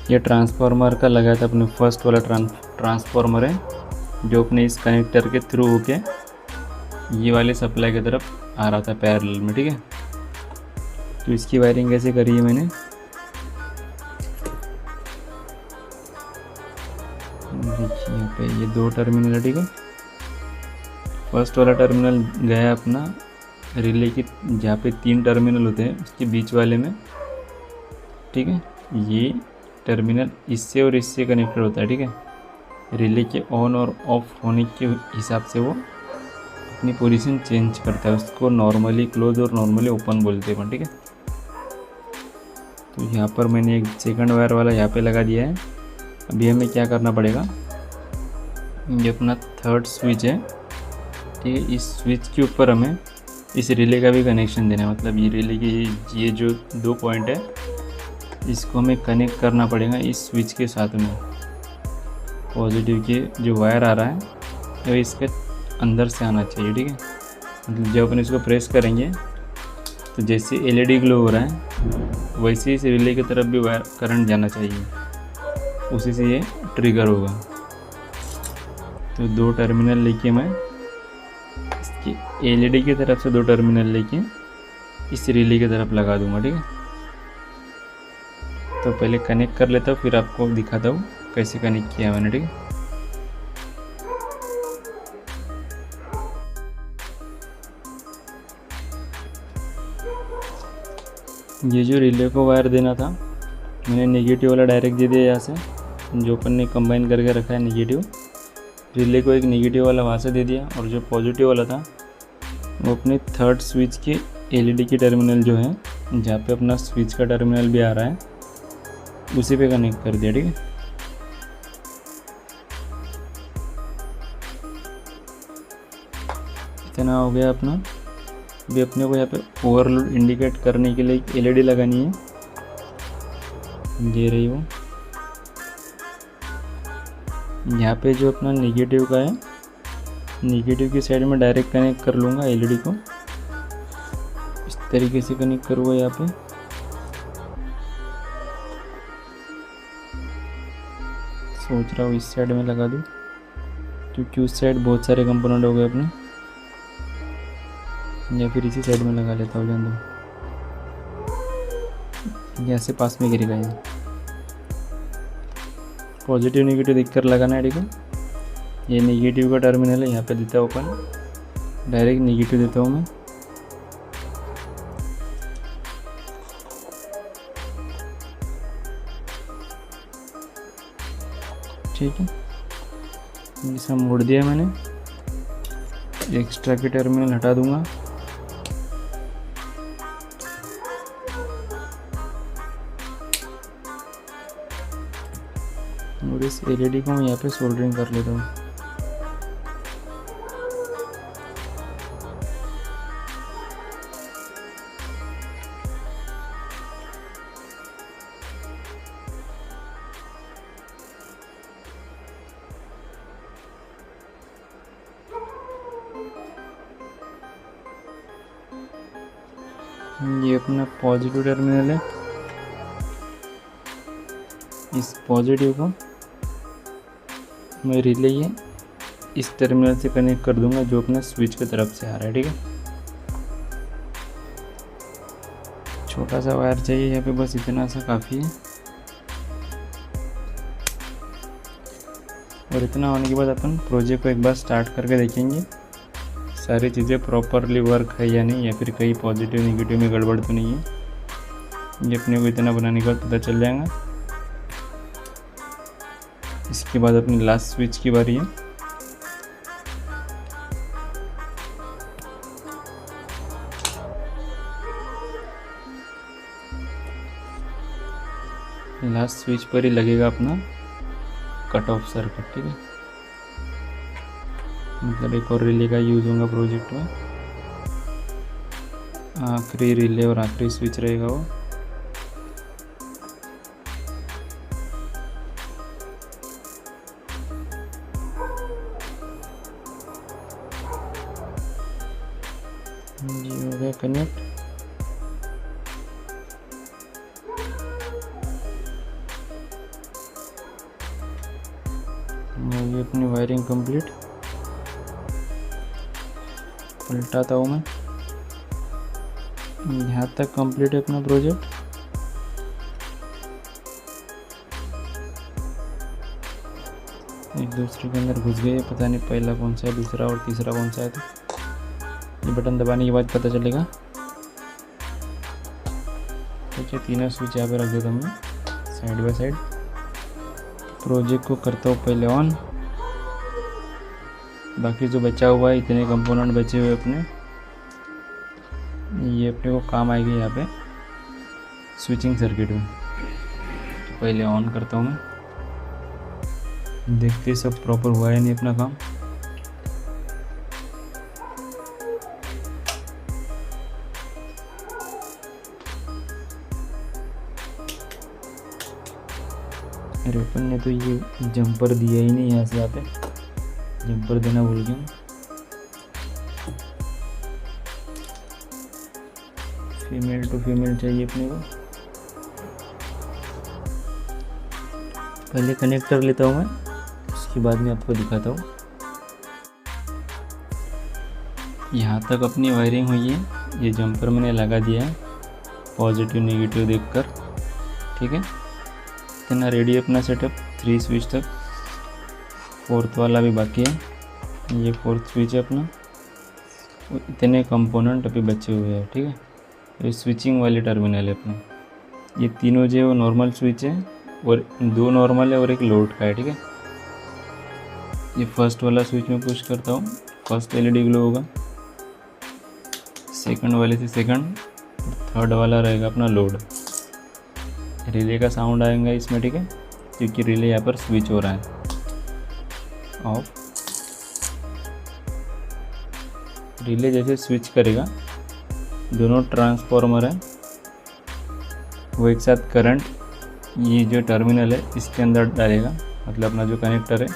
ये ट्रांसफार्मर का लगाया था अपने फर्स्ट वाला ट्रांसफार्मर है जो अपने इस कनेक्टर के थ्रू होके ये वाले सप्लाई की तरफ आ रहा था पैरेलल में, ठीक है। तो इसकी वायरिंग कैसे करी है मैंने, देखिए यहाँ पे ये 2 टर्मिनल है, ठीक है। फर्स्ट वाला टर्मिनल गया अपना रिले की जहाँ पे 3 टर्मिनल होते हैं उसके बीच वाले में, ठीक है। ये टर्मिनल इससे और इससे कनेक्टेड होता है, ठीक है। रिले के ऑन और ऑफ होने के हिसाब से वो अपनी पोजीशन चेंज करता है, उसको नॉर्मली क्लोज और नॉर्मली ओपन बोलते हैं, ठीक है। तो यहाँ पर मैंने एक सेकंड वायर वाला यहाँ पे लगा दिया है। अभी हमें क्या करना पड़ेगा, ये अपना थर्ड स्विच है, ठीक है। इस स्विच के ऊपर हमें इस रिले का भी कनेक्शन देना है, मतलब ये रिले की ये जो 2 पॉइंट है इसको हमें कनेक्ट करना पड़ेगा इस स्विच के साथ में। पॉजिटिव के जो वायर आ रहा है वो इसके अंदर से आना चाहिए, ठीक है। मतलब जब अपन इसको प्रेस करेंगे तो जैसे एलईडी ग्लो हो रहा है वैसे इस रिले की तरफ भी वायर करंट जाना चाहिए, उसी से ये ट्रिगर होगा। तो 2 टर्मिनल लेके मैं इसकी एलईडी की तरफ से 2 टर्मिनल लेके इस रिले की तरफ लगा दूंगा, ठीक है। तो पहले कनेक्ट कर लेता हूँ फिर आपको दिखाता हूँ कैसे कनेक्ट किया मैंने, ठीक है। ये जो रिले को वायर देना था मैंने नेगेटिव वाला डायरेक्ट दे दिया यहाँ से, जो अपन ने कंबाइन करके रखा है नेगेटिव। रिले को एक नेगेटिव वाला वहाँ से दे दिया और जो पॉजिटिव वाला था वो अपने थर्ड स्विच के एलईडी की टर्मिनल जो है जहाँ पे अपना स्विच का टर्मिनल भी आ रहा है उसी पे कनेक्ट कर दिया, ठीक है। इतना हो गया अपना। अभी अपने को यहाँ पे ओवरलोड इंडिकेट करने के लिए एक एलईडी लगानी है, दे रही हूँ। यहाँ पे जो अपना नेगेटिव का है, नेगेटिव की साइड में डायरेक्ट कनेक्ट कर लूँगा एलईडी को, इस तरीके से कनेक्ट करूँगा यहाँ पे। सोच रहा हूँ इस साइड में लगा दूँ क्योंकि उस साइड बहुत सारे कंपोनेंट हो गए अपने, या फिर इसी साइड में लगा लेता हूँ, जान दो यहाँ से पास में गिरेगा ये। पॉजिटिव नेगेटिव देखकर लगाना है, ठीक है। ये नेगेटिव का टर्मिनल है, यहाँ पे देता हूँ अपन डायरेक्ट नेगेटिव देता हूँ मैं। ठीक है, इसे मोड़ दिया मैंने। एक्स्ट्रा के टर्मिनल हटा दूंगा। और इस एलईडी को मैं यहाँ पे सोल्डरिंग कर लेता हूँ। ये अपना पॉजिटिव टर्मिनल है, इस पॉजिटिव को मैं रिले ये इस टर्मिनल से कनेक्ट कर दूंगा जो अपने स्विच की तरफ से आ रहा है, ठीक है। छोटा सा वायर चाहिए यहाँ पे, बस इतना सा काफ़ी है। और इतना होने के बाद अपन प्रोजेक्ट को एक बार स्टार्ट करके देखेंगे सारी चीज़ें प्रॉपरली वर्क है या नहीं, या फिर कहीं पॉजिटिव नेगेटिव में गड़बड़ तो नहीं है। ये अपने को इतना बनाने के बाद पता चल जाएगा। इसके बाद अपनी लास्ट स्विच की बारी है। लास्ट स्विच पर ही लगेगा अपना कट ऑफ सर्किट, ठीक है। मतलब एक और रिले का यूज़ होगा प्रोजेक्ट में। आखिरी रिले और आखिरी स्विच रहेगा वो। ये हो गया कनेक्ट। ये अपनी वायरिंग कंप्लीट। पलटाता हूँ मैं। यहाँ तक कंप्लीट है अपना प्रोजेक्ट। एक दूसरे के अंदर घुस गए, पता नहीं पहला कौन सा है, दूसरा और तीसरा कौन सा है। तो ये बटन दबाने के बाद पता चलेगा। ठीक है, तीनों स्विच यहाँ पे रख देता हूँ मैं साइड बाय साइड। प्रोजेक्ट को करता हूँ पहले ऑन। बाकी जो बचा हुआ है, इतने कंपोनेंट बचे हुए अपने, ये अपने को काम आएगी यहाँ पे स्विचिंग सर्किट में। तो पहले ऑन करता हूँ मैं, देखते सब प्रॉपर हुआ है नहीं अपना काम। अरे अपन ने तो ये जंपर दिया ही नहीं, यहाँ से यहाँ पे जंपर देना भूल गया। फीमेल टू फीमेल चाहिए अपने को। पहले कनेक्ट कर लेता हूँ मैं, उसके बाद में आपको दिखाता हूँ। यहाँ तक अपनी वायरिंग हुई है। ये जंपर मैंने लगा दिया है पॉजिटिव नेगेटिव देखकर, ठीक है। इतना रेडी अपना सेटअप 3 स्विच तक। 4th वाला भी बाकी है। ये 4th स्विच है अपना। इतने कंपोनेंट अभी बचे हुए हैं, ठीक है। ये स्विचिंग वाली टर्मिनल है अपना। ये तीनों जो है वो नॉर्मल स्विच है, और 2 नॉर्मल है और एक लोड का है, ठीक है। ये फर्स्ट वाला स्विच में पुश करता हूँ, फर्स्ट एलईडी ग्लो होगा। सेकंड वाले से सेकंड, और थर्ड वाला रहेगा अपना लोड। रिले का साउंड आएगा इसमें, ठीक है, क्योंकि रिले यहाँ पर स्विच हो रहा है ऑफ। रिले जैसे स्विच करेगा, दोनों ट्रांसफॉर्मर है वो एक साथ करंट ये जो टर्मिनल है इसके अंदर डालेगा। मतलब अपना जो कनेक्टर है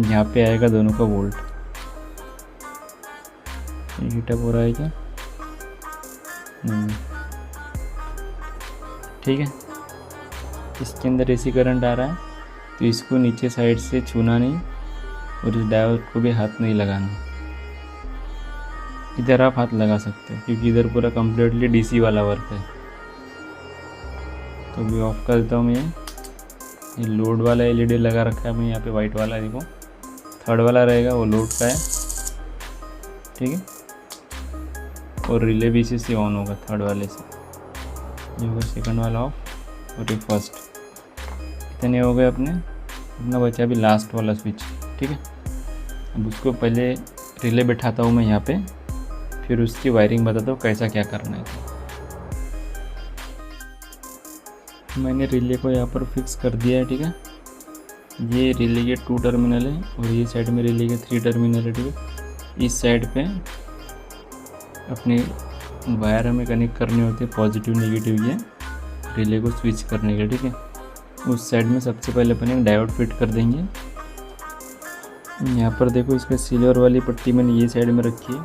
यहाँ पे आएगा दोनों का वोल्ट। हीटअप हो रहा है क्या? नहीं, ठीक है। इसके अंदर एसी करंट आ रहा है, तो इसको नीचे साइड से छूना नहीं और इस डायोड को भी हाथ नहीं लगाना। इधर आप हाथ लगा सकते हो क्योंकि इधर पूरा कम्प्लीटली डीसी वाला वर्क है। तो भी ऑफ कर देता हूँ मैं। ये लोड वाला एलईडी लगा रखा है मैं यहाँ पे, वाइट वाला देखो। थर्ड वाला रहेगा वो लोड का है, ठीक है। और रिले भी इसी से ऑन होगा थर्ड वाले से। ये होगा सेकंड वाला ऑफ और ये फर्स्ट। इतने हो गए अपना बचा अभी लास्ट वाला स्विच, ठीक है। अब उसको पहले रिले बैठाता हूँ मैं यहाँ पे, फिर उसकी वायरिंग बताता हूँ कैसा क्या करना है। मैंने रिले को यहाँ पर फिक्स कर दिया है, ठीक है। ये रिले के 2 टर्मिनल है और ये साइड में रिले के 3 टर्मिनल है, ठीक है। इस साइड पे अपने वायर हमें कनेक्ट करने होते हैं पॉजिटिव नेगेटिव के, रिले को स्विच करने के, ठीक है। उस साइड में सबसे पहले अपन एक डायोड फिट कर देंगे। यहाँ पर देखो, इसमें सिल्वर वाली पट्टी मैंने ये साइड में रखी है,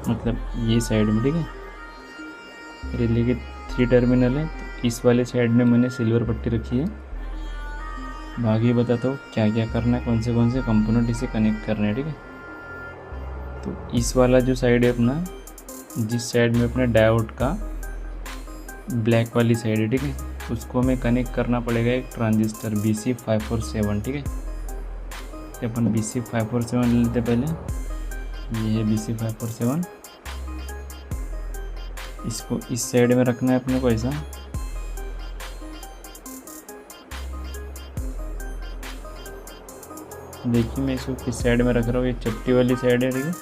मतलब ये साइड में, ठीक है। रिले के 3 टर्मिनल है, तो इस वाले साइड में मैंने सिल्वर पट्टी रखी है। आगे बताता हूँ क्या क्या करना है, कौन से कंपोनेंट इसे कनेक्ट करने हैं, ठीक है। तो इस वाला जो साइड है अपना, जिस साइड में अपने डायोड का ब्लैक वाली साइड है, ठीक है, उसको हमें कनेक्ट करना पड़ेगा एक ट्रांजिस्टर BC547, ठीक है। तो अपन BC547 ले लेते पहले। ये है BC547। इसको इस साइड में रखना है अपने को ऐसा। देखिए मैं इसको किस साइड में रख रहा हूँ, ये चपटी वाली साइड है, ठीक है।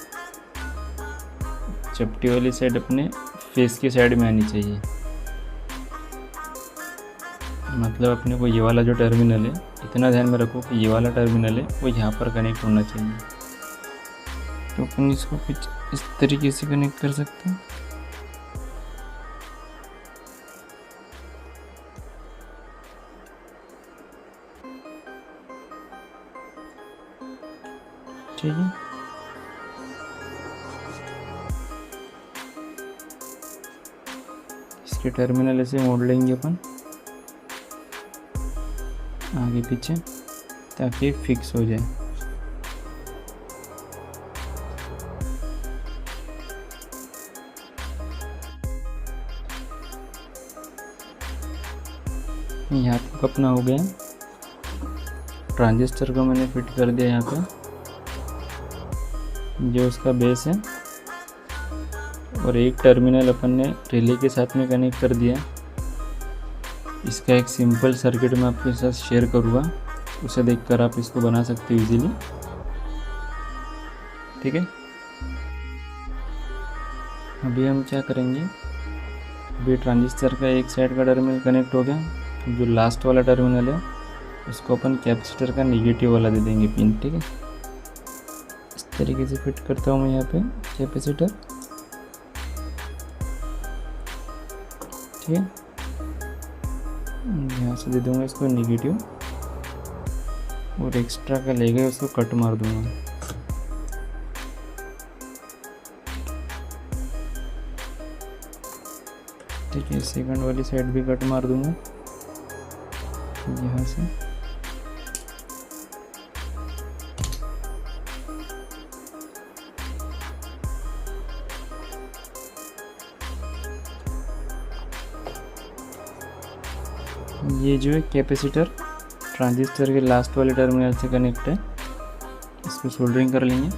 चपटी वाली साइड अपने फेस की साइड में आनी चाहिए, मतलब अपने को ये वाला जो टर्मिनल है, इतना ध्यान में रखो कि ये वाला टर्मिनल है वो यहाँ पर कनेक्ट होना चाहिए। तो अपन इसको कुछ इस तरीके से कनेक्ट कर सकते हैं। ठीक है, इसके टर्मिनल ऐसे मोड़ लेंगे अपन आगे पीछे ताकि फिक्स हो जाए। यहाँ तक अपना हो गया। ट्रांजिस्टर को मैंने फिट कर दिया यहाँ पे, जो उसका बेस है, और एक टर्मिनल अपन ने रिले के साथ में कनेक्ट कर दिया। इसका एक सिंपल सर्किट मैं आपके साथ शेयर करूँगा, उसे देखकर आप इसको बना सकते हो इजीली, ठीक है। अभी हम क्या करेंगे, अभी ट्रांजिस्टर का एक साइड का टर्मिनल कनेक्ट हो गया, जो लास्ट वाला टर्मिनल है उसको अपन कैपेसिटर का नेगेटिव वाला दे देंगे पिन, ठीक है। इस तरीके से फिट करता हूँ मैं यहाँ पे कैपेसिटर, ठीक है। यहाँ से दे दूँगा इसको नेगेटिव, और एक्स्ट्रा का ले गए उसको कट मार दूँगा। ठीक है, सेकंड वाली साइड भी कट मार दूँगा यहाँ से। ये जो है कैपेसिटर ट्रांजिस्टर के लास्ट वाले टर्मिनल से कनेक्ट है, इसको सोल्डरिंग कर लेंगे।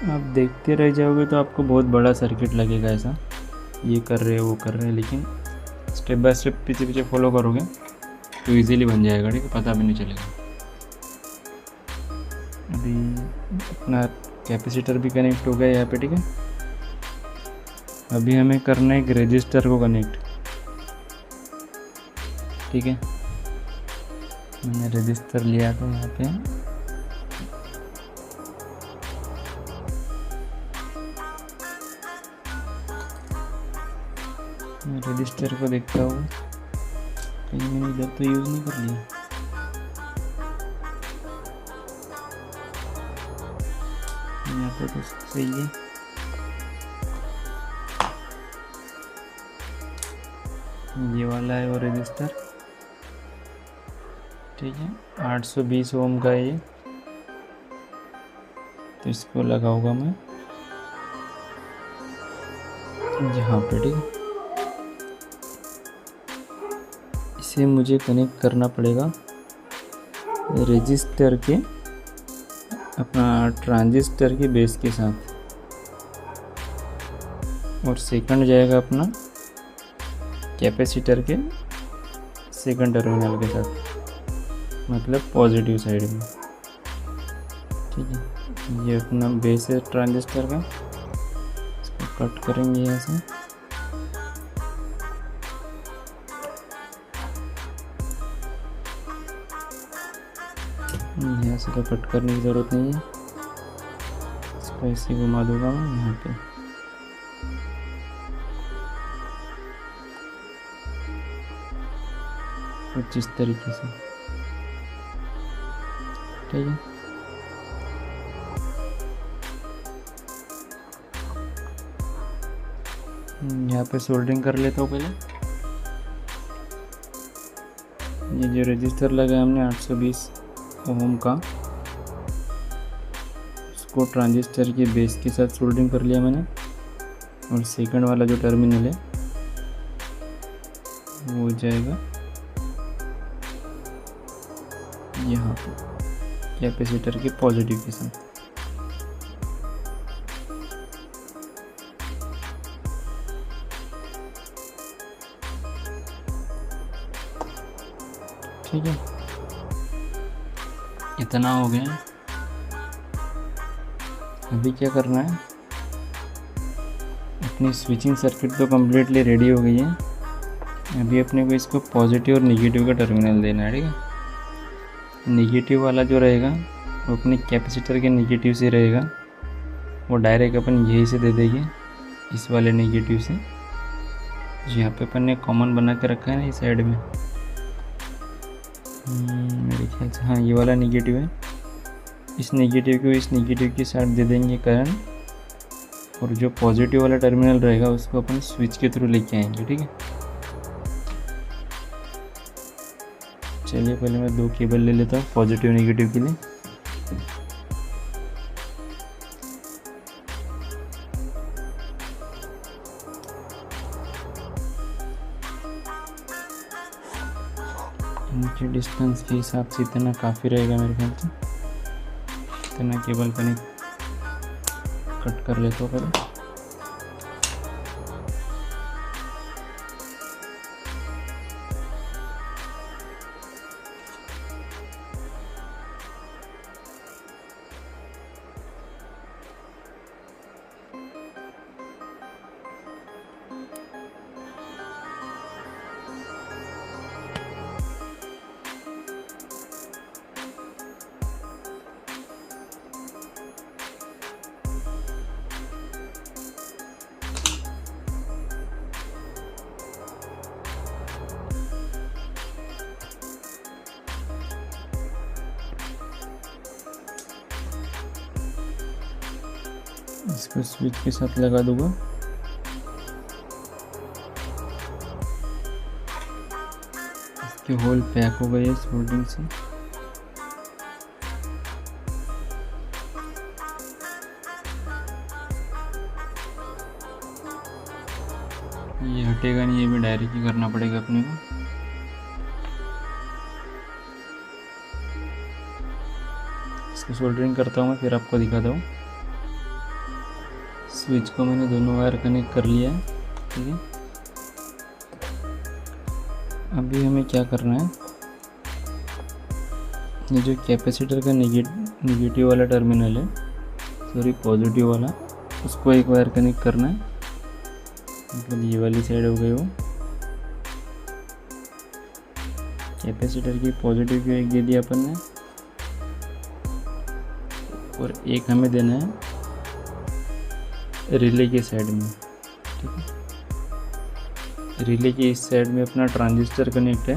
आप देखते रह जाओगे तो आपको बहुत बड़ा सर्किट लगेगा, ऐसा ये कर रहे हैं वो कर रहे हैं, लेकिन स्टेप बाय स्टेप पीछे पीछे फॉलो करोगे तो इजीली बन जाएगा, ठीक है, पता भी नहीं चलेगा। अभी अपना कैपेसिटर भी कनेक्ट हो गया यहाँ पे, ठीक है। अभी हमें करना है एक रजिस्टर को कनेक्ट, ठीक है। मैंने रजिस्टर लिया था यहाँ पे, मैं रजिस्टर को देखता हूँ कहीं मैंने इधर तो यूज़ नहीं कर लिया। यहाँ पे तो सही है। ये वाला है वो रजिस्टर, ठीक है, 820 ओम का है ये, तो इसको लगाऊंगा मैं यहाँ पे, ठीक है। इसे मुझे कनेक्ट करना पड़ेगा रजिस्टर के, अपना ट्रांजिस्टर के बेस के साथ, और सेकंड जाएगा अपना कैपेसिटर के सेकंड टर्मिनल के साथ, मतलब पॉजिटिव साइड में, ठीक है। ये अपना बेस है ट्रांजिस्टर का, इसको कट करेंगे यहाँ से। यहाँ से तो कट करने की ज़रूरत नहीं है, इसको ऐसे घुमा दूंगा मैं यहाँ पे। कुछ इस तरीके से, ठीक है। यहाँ पे सोल्डरिंग कर लेता हूँ पहले। ये जो रजिस्टर लगा हमने 820 ओम का, उसको ट्रांजिस्टर के बेस के साथ सोल्डरिंग कर लिया मैंने, और सेकंड वाला जो टर्मिनल है वो हो जाएगा यहाँ पे कैपेसिटर के पॉजिटिव के साथ। ठीक है, इतना हो गया। अभी क्या करना है, अपनी स्विचिंग सर्किट तो कम्प्लीटली रेडी हो गई है। अभी अपने को इसको पॉजिटिव और निगेटिव का टर्मिनल देना है। ठीक है, निगेटिव वाला जो रहेगा वो अपने कैपेसिटर के निगेटिव से रहेगा, वो डायरेक्ट अपन यही से दे देंगे, इस वाले निगेटिव से। यहाँ पे अपन ने कॉमन बना के रखा है ना इस साइड में, मेरे ख्याल से हाँ ये वाला निगेटिव है। इस निगेटिव को इस निगेटिव की साइड दे देंगे करंट, और जो पॉजिटिव वाला टर्मिनल रहेगा उसको अपन स्विच के थ्रू लेके आएंगे। ठीक है, चलिए पहले मैं 2 केबल ले लेता हूँ पॉजिटिव निगेटिव के लिए। इनके डिस्टेंस के हिसाब से इतना काफ़ी रहेगा मेरे ख्याल से। इतना केबल कनेक्ट कट कर लेता हूँ पहले। इसको स्विच के साथ लगा दूंगा। इसके होल पैक हो गए इस होल्डिंग से। ये हटेगा नहीं, ये भी डायरेक्ट ही करना पड़ेगा अपने को। इसको सोल्डरिंग करता हूँ मैं, फिर आपको दिखाता हूँ। स्विच को मैंने दोनों वायर कनेक्ट कर लिया है। ठीक है, अभी हमें क्या करना है, ये जो कैपेसिटर का निगेटिव वाला टर्मिनल है, सॉरी पॉजिटिव वाला, उसको एक वायर कनेक्ट करना है। मतलब ये वाली साइड हो गई वो। कैपेसिटर की पॉजिटिव को एक दे दिया अपन ने, और एक हमें देना है रिले के साइड में। ठीक है, रिले के इस साइड में अपना ट्रांजिस्टर कनेक्ट है,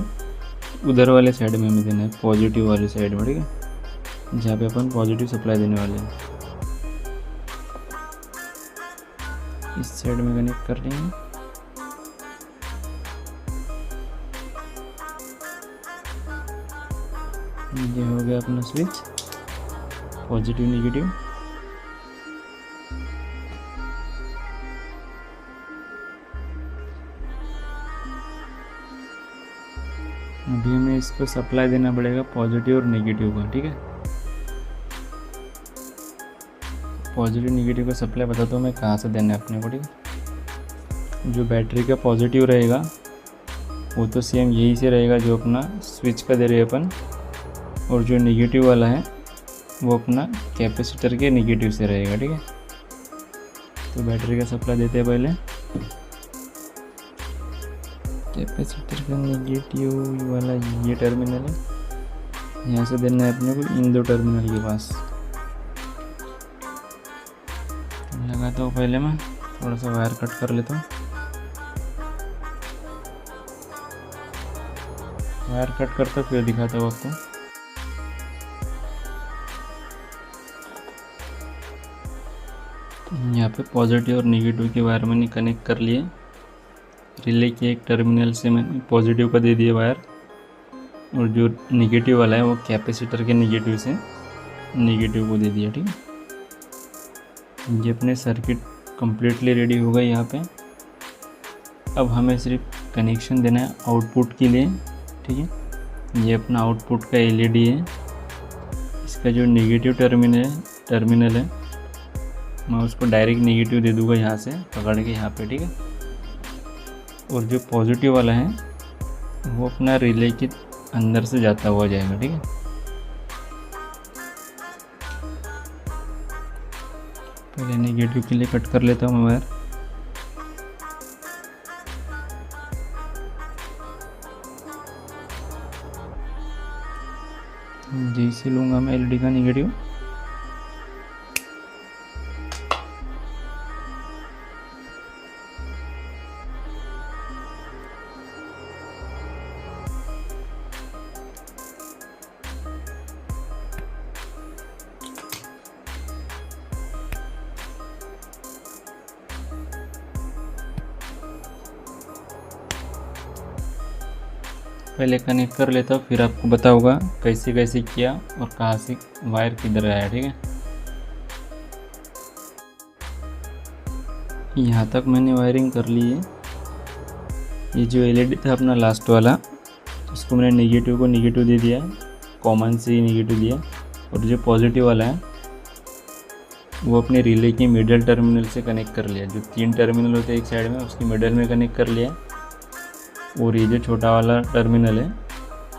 उधर वाले साइड में हमें देना है, पॉजिटिव वाले साइड में। ठीक है, जहाँ पे अपन पॉजिटिव सप्लाई देने वाले हैं, इस साइड में कनेक्ट कर लेंगे। ये हो गया अपना स्विच पॉजिटिव निगेटिव। अभी हमें इसको सप्लाई देना पड़ेगा पॉजिटिव और नेगेटिव का। ठीक है, पॉजिटिव नेगेटिव का सप्लाई बताता हूँ मैं कहाँ से देना है अपने को। ठीक है, जो बैटरी का पॉजिटिव रहेगा वो तो सेम यही से रहेगा जो अपना स्विच का दे रहे हैं अपन, और जो नेगेटिव वाला है वो अपना कैपेसिटर के नेगेटिव से रहेगा। ठीक है, तो बैटरी का सप्लाई देते हैं पहले। कैपेसिटर का नेगेटिव वाला ये टर्मिनल है, यहाँ से देना है अपने को इन 2 टर्मिनल के पास। लगाता हूँ पहले मैं, थोड़ा सा वायर कट कर लेता हूँ। वायर कट करता फिर दिखाता हूँ आपको। यहाँ पे पॉजिटिव और नेगेटिव के वायर मैंने कनेक्ट कर लिए। रिले के एक टर्मिनल से मैंने पॉजिटिव का दे दिया वायर, और जो नेगेटिव वाला है वो कैपेसिटर के नेगेटिव से नेगेटिव को दे दिया। ठीक है, ये अपने सर्किट कम्प्लीटली रेडी हो गई यहाँ पे। अब हमें सिर्फ कनेक्शन देना है आउटपुट के लिए। ठीक है, ये अपना आउटपुट का एलईडी है। इसका जो नेगेटिव टर्मिनल है मैं उसको डायरेक्ट नेगेटिव दे दूंगा यहाँ से पकड़ के यहाँ पे, ठीक है। और जो पॉजिटिव वाला है वो अपना रिले के अंदर से जाता हुआ जाएगा, ठीक है। पहले नेगेटिव के लिए कट कर लेता हूँ मैं वायर। जैसे लूँगा मैं एलईडी का नेगेटिव, पहले कनेक्ट कर लेता हूँ, फिर आपको बताऊंगा कैसे कैसे किया और कहाँ से वायर किधर आया, ठीक है। यहाँ तक मैंने वायरिंग कर ली है। ये जो एलईडी था अपना लास्ट वाला, इसको मैंने नेगेटिव को नेगेटिव दे दिया, कॉमन से ही नेगेटिव दिया। और जो पॉजिटिव वाला है वो अपने रिले की मिडल टर्मिनल से कनेक्ट कर लिया। जो 3 टर्मिनल होते हैं एक साइड में, उसकी मिडल में कनेक्ट कर लिया। और ये जो छोटा वाला टर्मिनल है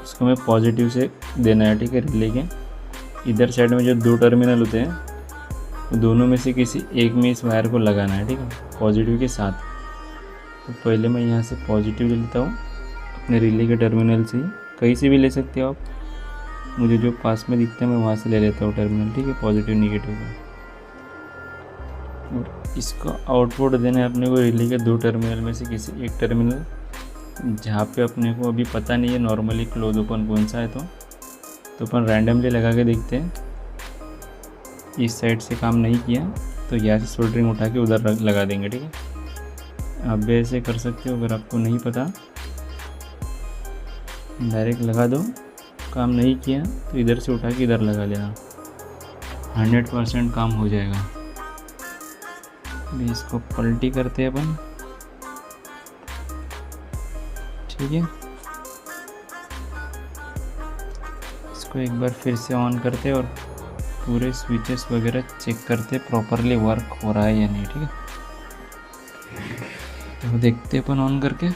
उसको मैं पॉजिटिव से देना है, ठीक है। रिले के इधर साइड में जो 2 टर्मिनल होते हैं वो दोनों में से किसी एक में इस वायर को लगाना है, ठीक है, पॉजिटिव के साथ। तो पहले मैं यहाँ से पॉजिटिव ले लेता हूँ अपने रिले के टर्मिनल से, कहीं से भी ले सकते हो आप। मुझे जो पास में दिखता है मैं वहाँ से ले लेता हूँ टर्मिनल, ठीक है, पॉजिटिव निगेटिव का। और इसको आउटपुट देना है अपने को रिले के 2 टर्मिनल में से किसी एक टर्मिनल, जहाँ पे अपने को अभी पता नहीं है नॉर्मली क्लोज ओपन कौन सा है। तो अपन रैंडमली लगा के देखते हैं। इस साइड से काम नहीं किया तो यहाँ से सोल्डरिंग उठा के उधर लगा देंगे, ठीक है। आप भी ऐसे कर सकते हो। अगर आपको नहीं पता डायरेक्ट लगा दो, काम नहीं किया तो इधर से उठा के इधर लगा लेना, 100% काम हो जाएगा। अभी इसको पलटी करते हैं अपन, ठीक है। इसको एक बार फिर से ऑन करते और पूरे स्विचेस वगैरह चेक करते प्रॉपरली वर्क हो रहा है या नहीं, ठीक है। तो देखते अपन ऑन करके।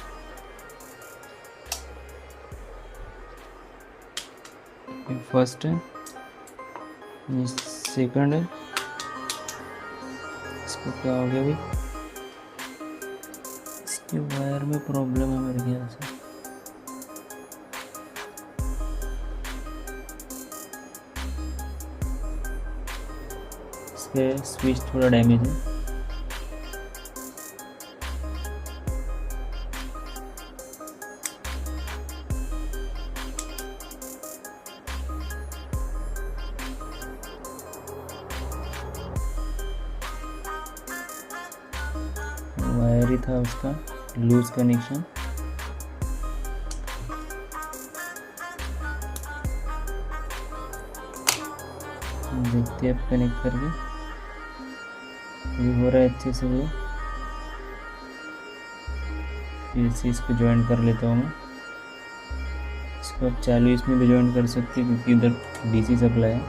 फर्स्ट है, ये सेकंड है। इसको क्या हो गया भाई, इसके वायर में प्रॉब्लम है मेरे ख्याल से। इसके स्विच थोड़ा डैमेज है। वायर ही था उसका लूज कनेक्शन। देखते हैं कनेक्ट करके, ये हो रहा है अच्छे से। ये फिर से इसको ज्वाइन कर लेता हूँ मैं। इसको आप चालू इसमें भी ज्वाइन कर सकते हैं क्योंकि इधर डीसी सप्लाई है,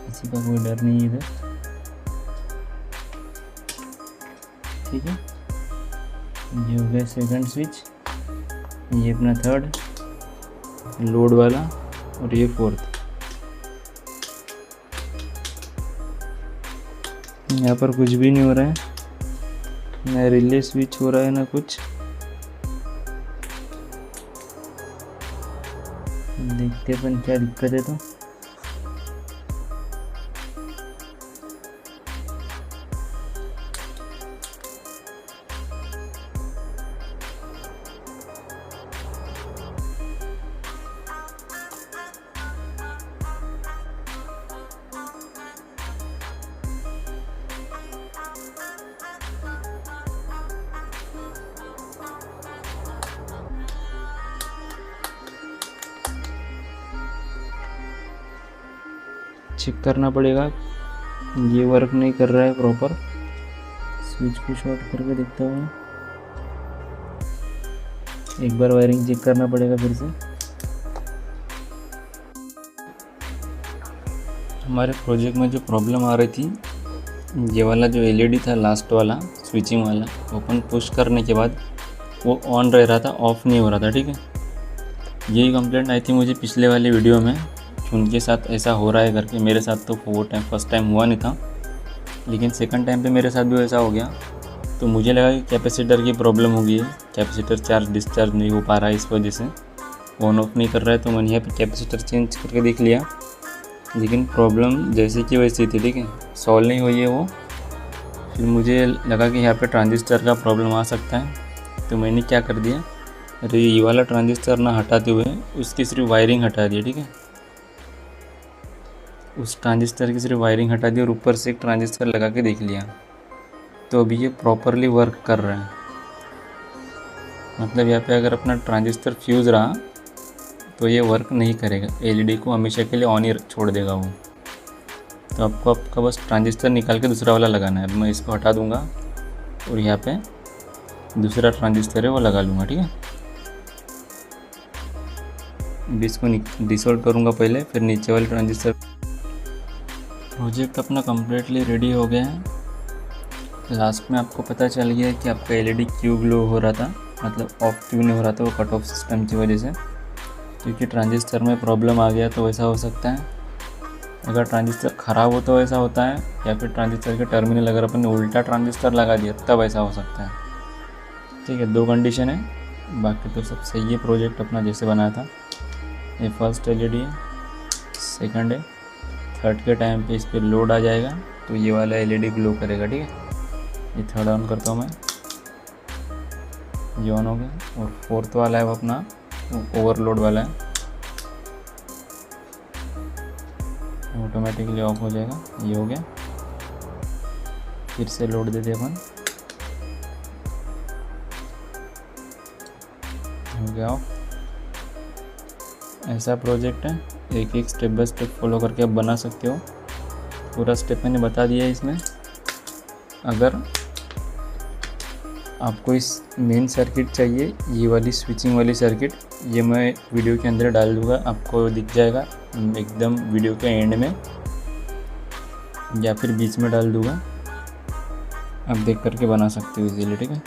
इसी का कोई डर नहीं है इधर, ठीक है। ये हो गया सेकंड स्विच, ये अपना थर्ड लोड वाला, और ये फोर्थ। यहाँ पर कुछ भी नहीं हो रहा है, ना रिले स्विच हो रहा है ना कुछ। देखते अपन क्या दिक्कत है। तो चेक करना पड़ेगा, ये वर्क नहीं कर रहा है प्रॉपर। स्विच को शॉर्ट करके देखता हूँ, एक बार वायरिंग चेक करना पड़ेगा फिर से। हमारे प्रोजेक्ट में जो प्रॉब्लम आ रही थी, ये वाला जो एलईडी था लास्ट वाला स्विचिंग वाला, ओपन पुश करने के बाद वो ऑन रह रहा था, ऑफ़ नहीं हो रहा था। ठीक है, यही कंप्लेंट आई थी मुझे पिछले वाले वीडियो में कि उनके साथ ऐसा हो रहा है करके। मेरे साथ तो वो टाइम फर्स्ट टाइम हुआ नहीं था, लेकिन सेकंड टाइम पे मेरे साथ भी ऐसा हो गया। तो मुझे लगा कि कैपेसिटर की प्रॉब्लम हो गई है, कैपेसिटर चार्ज डिस्चार्ज नहीं हो पा रहा है, इस वजह से ऑन ऑफ नहीं कर रहा है। तो मैंने यहाँ पे कैपेसिटर चेंज करके देख लिया, लेकिन प्रॉब्लम जैसे कि वैसी थी। ठीक है, सॉल्व नहीं हुई है वो। फिर मुझे लगा कि यहाँ पे ट्रांजिस्टर का प्रॉब्लम आ सकता है, तो मैंने क्या कर दिया, अरे ये वाला ट्रांजिस्टर ना हटाते हुए उसकी सिर्फ वायरिंग हटा दी। ठीक है, उस ट्रांजिस्टर की सिर्फ वायरिंग हटा दी और ऊपर से एक ट्रांजिस्टर लगा के देख लिया। तो अभी ये प्रॉपरली वर्क कर रहा है। मतलब यहाँ पे अगर अपना ट्रांजिस्टर फ्यूज़ रहा तो ये वर्क नहीं करेगा, एलईडी को हमेशा के लिए ऑन ही छोड़ देगा वो। तो आपका बस ट्रांजिस्टर निकाल के दूसरा वाला लगाना है। मैं इसको हटा दूंगा और यहाँ पे दूसरा ट्रांजिस्टर है वो लगा लूँगा। ठीक है, अभी इसको डिसॉल्व करूँगा पहले, फिर नीचे वाले ट्रांजिस्टर। प्रोजेक्ट अपना कम्प्लीटली रेडी हो गया है। लास्ट में आपको पता चल गया है कि आपका एलईडी क्यों ग्लो हो रहा था, मतलब ऑफ क्यों नहीं हो रहा था, वो कट ऑफ सिस्टम की वजह से, क्योंकि ट्रांजिस्टर में प्रॉब्लम आ गया तो वैसा हो सकता है। अगर ट्रांजिस्टर ख़राब हो तो ऐसा होता है, या फिर ट्रांजिस्टर के टर्मिनल अगर अपन ने उल्टा ट्रांजिस्टर लगा दिया तब ऐसा हो सकता है। ठीक है, दो कंडीशन है, बाकी तो सब सही है। प्रोजेक्ट अपना जैसे बनाया था, ये फर्स्ट एलईडी है, सेकंड है, थर्ड के टाइम पे इस पर लोड आ जाएगा तो ये वाला एलईडी ग्लो करेगा। ठीक है, ये थर्ड ऑन करता हूँ मैं, ये ऑन हो गया। और फोर्थ वाला है वो अपना ओवरलोड वाला है, ऑटोमेटिकली ऑफ हो जाएगा। ये हो गया, फिर से लोड दे दे अपन, हो गया ऑफ। ऐसा प्रोजेक्ट है, एक एक स्टेप बाय स्टेप फॉलो करके आप बना सकते हो। पूरा स्टेप मैंने बता दिया है इसमें। अगर आपको इस मेन सर्किट चाहिए, ये वाली स्विचिंग वाली सर्किट, ये मैं वीडियो के अंदर डाल दूँगा, आपको दिख जाएगा एकदम वीडियो के एंड में, या फिर बीच में डाल दूँगा, आप देख करके बना सकते हो इजीली। ठीक है।